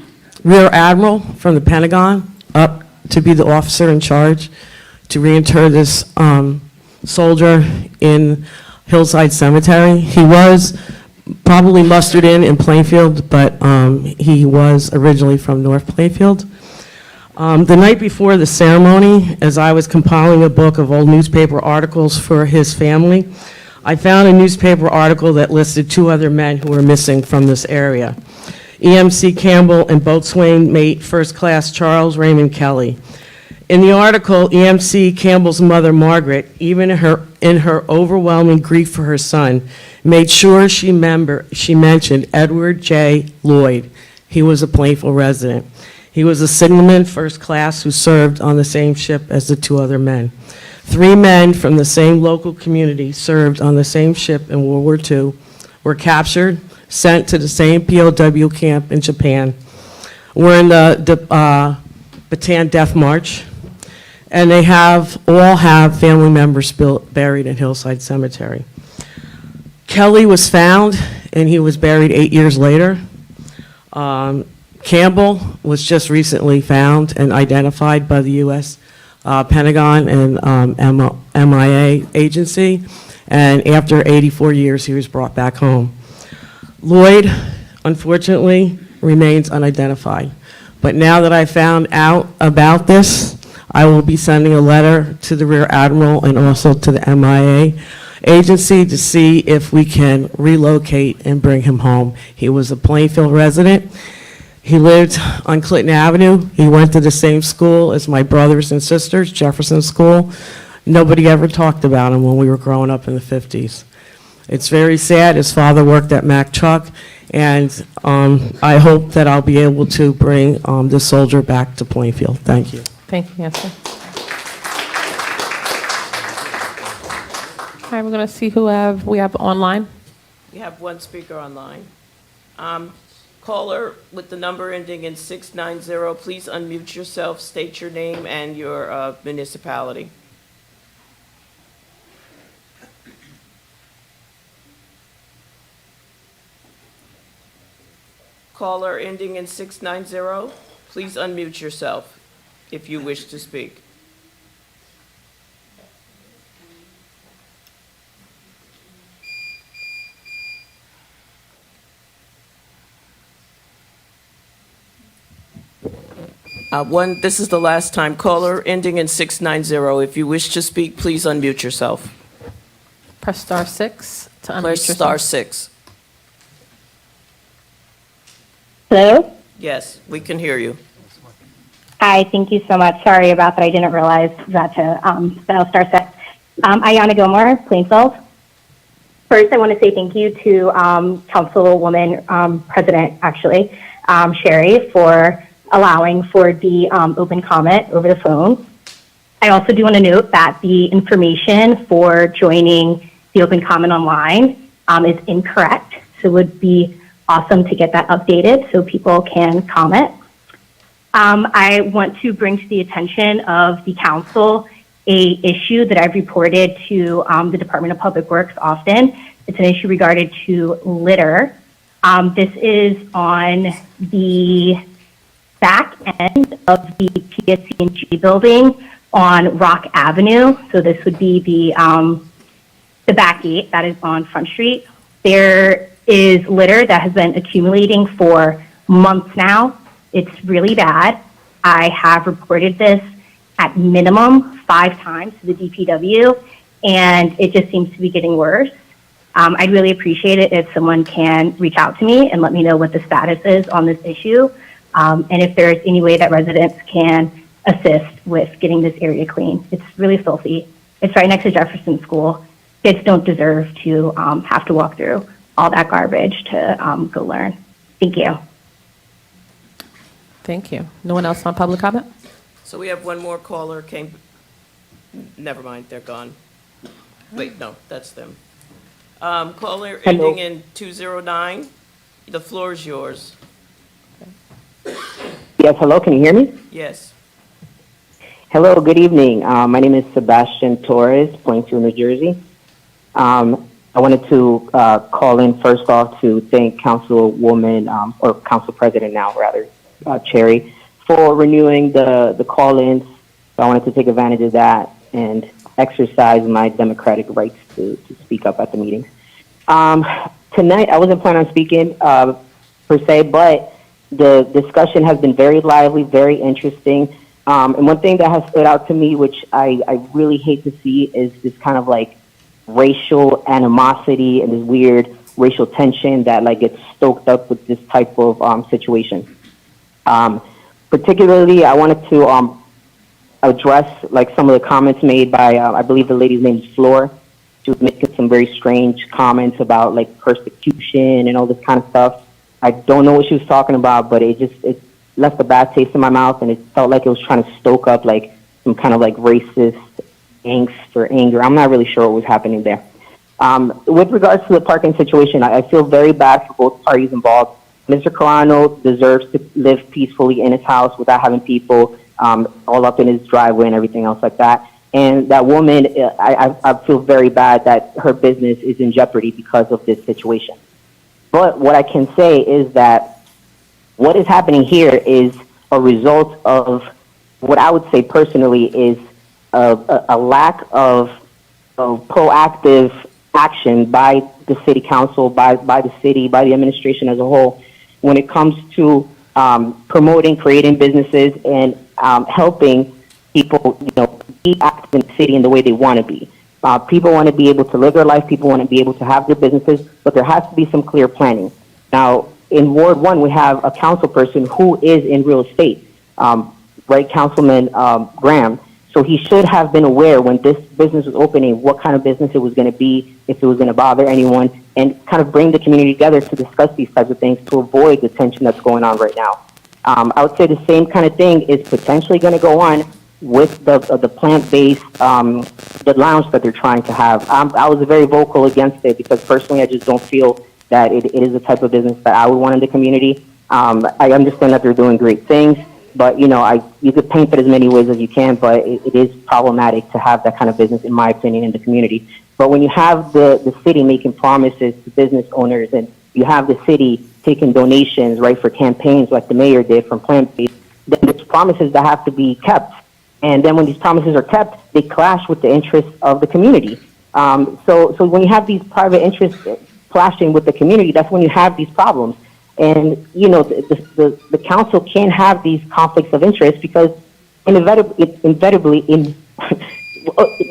Rear Admiral from the Pentagon up to be the officer in charge to reinter this soldier in Hillside Cemetery. He was probably mustered in Plainfield, but he was originally from North Plainfield. The night before the ceremony, as I was compiling a book of old newspaper articles for his family, I found a newspaper article that listed 2 other men who were missing from this area. EMC Campbell and boatswain mate First Class Charles Raymond Kelly. In the article, EMC Campbell's mother, Margaret, even in her overwhelming grief for her son, made sure she mentioned Edward J. Lloyd. He was a Plainfield resident. He was a signalman first class who served on the same ship as the 2 other men. 3 men from the same local community served on the same ship in World War II, were captured, sent to the same POW camp in Japan, were in the Bataan Death March, and they all have family members buried in Hillside Cemetery. Kelly was found, and he was buried 8 years later. Campbell was just recently found and identified by the U.S. Pentagon and MIA agency, and after 84 years, he was brought back home. Lloyd, unfortunately, remains unidentified. But now that I found out about this, I will be sending a letter to the Rear Admiral and also to the MIA agency to see if we can relocate and bring him home. He was a Plainfield resident. He lived on Clinton Avenue. He went to the same school as my brothers and sisters, Jefferson School. Nobody ever talked about him when we were growing up in the 50s. It's very sad. His father worked at Mack Truck, and I hope that I'll be able to bring this soldier back to Plainfield. Thank you. Thank you, Nancy. All right, we're going to see who we have online. We have 1 speaker online. Caller with the number ending in 690, please unmute yourself, state your name and your municipality. Caller ending in 690, please unmute yourself if you wish to speak. This is the last time. Caller ending in 690, if you wish to speak, please unmute yourself. Press star 6 to unmute Press yourself. star 6. Hello? Yes, we can hear you. Hi, thank you so much. Sorry about that. I didn't realize that to dial star 6. Ayana Gilmore, Plainfield. First, I want to say thank you to Councilwoman President, actually, Sherry, for allowing for the open comment over the phone. I also do want to note that the information for joining the open comment online is incorrect. So it would be awesome to get that updated so people can comment. I want to bring to the attention of the council a issue that I've reported to the Department of Public Works often. It's an issue regarding to litter. This is on the back end of the PSC&G building on Rock Avenue. So this would be the back gate that is on Front Street. There is litter that has been accumulating for months now. It's really bad. I have reported this at minimum 5 times to the DPW, and it just seems to be getting worse. I'd really appreciate it if someone can reach out to me and let me know what the status is on this issue, and if there's any way that residents can assist with getting this area clean. It's really filthy. It's right next to Jefferson School. Kids don't deserve to have to walk through all that garbage to go learn. Thank you. Thank you. No one else on public comment? So we have one more caller never mind, they're gone. Wait, no, that's them. Caller Hello. ending in 209, the floor is yours. Yes, hello, can you hear me? Yes. Hello, good evening. My name is Sebastian Torres, Plainfield, New Jersey. I wanted to call in first off to thank Councilwoman, or Council President now, rather, Cherry, for renewing the call-ins. So I wanted to take advantage of that and exercise my democratic rights to speak up at the meetings. Tonight, I wasn't planning on speaking per se, but the discussion has been very lively, very interesting. And one thing that has stood out to me, which I really hate to see, is this kind of like racial animosity and this weird racial tension that like gets stoked up with this type of situation. Particularly, I wanted to address like some of the comments made by, I believe the lady's name is Floor. She was making some very strange comments about like persecution and all this kind of stuff. I don't know what she was talking about, but it left a bad taste in my mouth, and it felt like it was trying to stoke up like some kind of like racist angst or anger. I'm not really sure what was happening there. With regards to the parking situation, I feel very bad for both parties involved. Mr. Carano deserves to live peacefully in his house without having people all up in his driveway and everything else like that. And that woman, I feel very bad that her business is in jeopardy because of this situation. But what I can say is that what is happening here is a result of what I would say personally is a lack of proactive action by the city council, by the city, by the administration as a whole, when it comes to promoting, creating businesses, and helping people, be active in the city in the way they want to be. People want to be able to live their life. People want to be able to have their businesses, but there has to be some clear planning. Now, in Ward 1, we have a council person who is in real estate, right, Councilman Graham. So he should have been aware when this business was opening what kind of business it was going to be, if it was going to bother anyone, and kind of bring the community together to discuss these types of things to avoid the tension that's going on right now. I would say the same kind of thing is potentially going to go on with the plant-based, the lounge that they're trying to have. I was very vocal against it because personally I just don't feel that it is the type of business that I would want in the community. I understand that they're doing great things, but you could paint it as many ways as you can, but it is problematic to have that kind of business, in my opinion, in the community. But when you have the city making promises to business owners, and you have the city taking donations, right, for campaigns like the mayor did from plant-based, then there's promises that have to be kept. And then when these promises are kept, they clash with the interests of the community. So when you have these private interests clashing with the community, that's when you have these problems. And, the council can't have these conflicts of interest because inevitably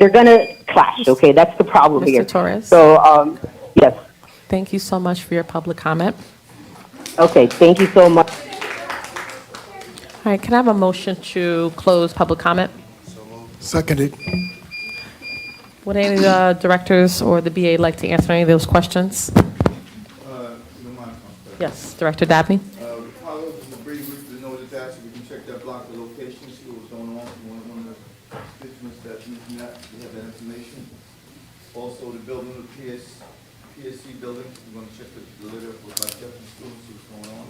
they're going to clash, okay? That's the problem Mr. here. Torres? So, yes. Thank you so much for your public comment. Okay, thank you so much. All right, can I have a motion to close public comment? Seconded. Would any of the directors or the BA like to answer any of those questions? Yes, Director Dabney? Follow the brief, the note attached, we can information. Also, the building, the PSC building, we're gonna check the litter with like different students, see what's going on.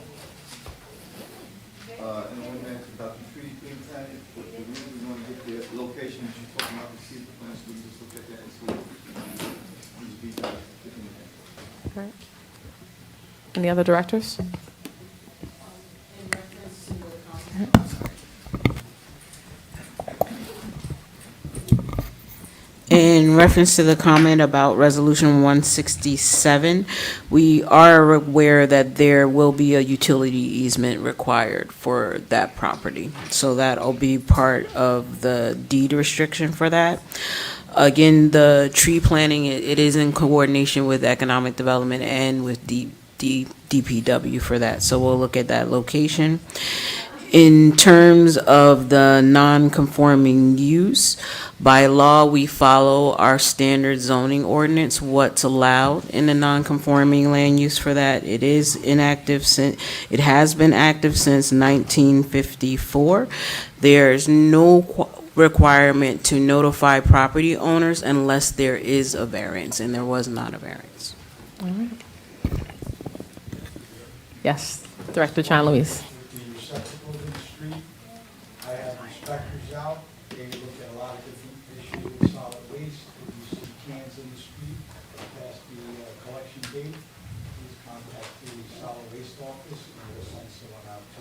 And the ordinance about the tree being planted, the reason we want to get the location that you're talking about, to see the plans, we just look at that and see. These details. Right. Any other directors? In reference to the comment about Resolution 167, we are aware that there will be a utility easement required for that property. So that'll be part of the deed restriction for that. Again, the tree planting, it is in coordination with economic development and with DPW for that. So we'll look at that location. In terms of the non-conforming use, by law, we follow our standard zoning ordinance, what's allowed in the non-conforming land use for that. It is inactive it has been active since 1954. There's no requirement to notify property owners unless there is a variance, and there was not a variance. All right. Yes, Director John Luis. The receptacles in the street, I have inspectors out, they look at a lot of different issues with solid waste. If you see cans in the street past the collection gate, please contact the solid waste office and we'll send someone out to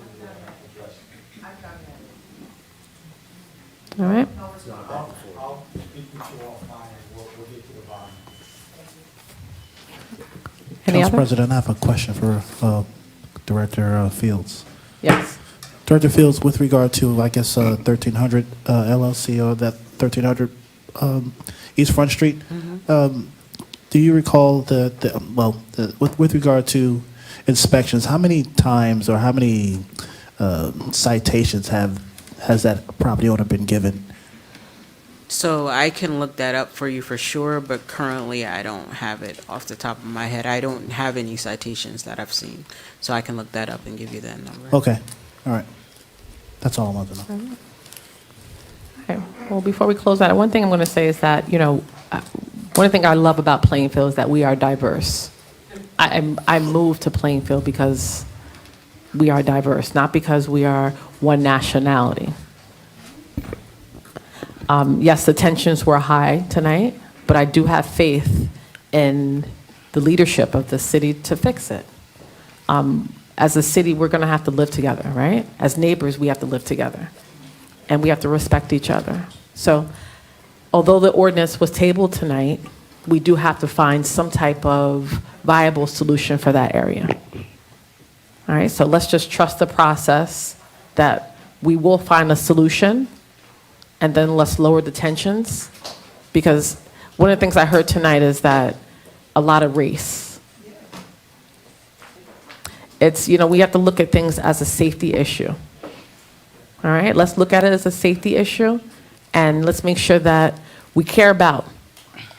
address it. I've done that. All right. I'll speak with you offline and we'll get to the bottom. Any Council other? President, I have a question for Director Fields. Yes. Director Fields, with regard to, I guess, 1300 LLC or that 1300 East Front Street, do you recall with regard to inspections, how many times or how many citations has that property owner been given? So I can look that up for you for sure, but currently I don't have it off the top of my head. I don't have any citations that I've seen, so I can look that up and give you that number. Okay, all right. That's all I want to know. Okay. Well, before we close out, one thing I'm going to say is that, one thing I love about Plainfield is that we are diverse. I moved to Plainfield because we are diverse, not because we are one nationality. Yes, the tensions were high tonight, but I do have faith in the leadership of the city to fix it. As a city, we're going to have to live together, right? As neighbors, we have to live together, and we have to respect each other. So although the ordinance was tabled tonight, we do have to find some type of viable solution for that area. All right, so let's just trust the process that we will find a solution, and then let's lower the tensions, because one of the things I heard tonight is that a lot of race. It's, we have to look at things as a safety issue. All right, let's look at it as a safety issue, and let's make sure that we care about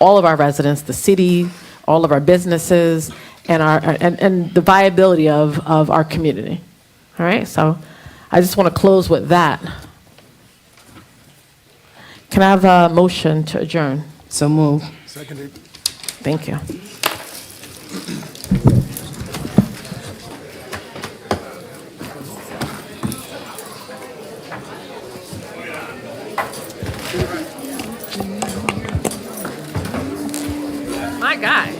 all of our residents, the city, all of our businesses, and the viability of our community. All right, so I just want to close with that. Can I have a motion to adjourn? So move. Seconded. Thank you. My God.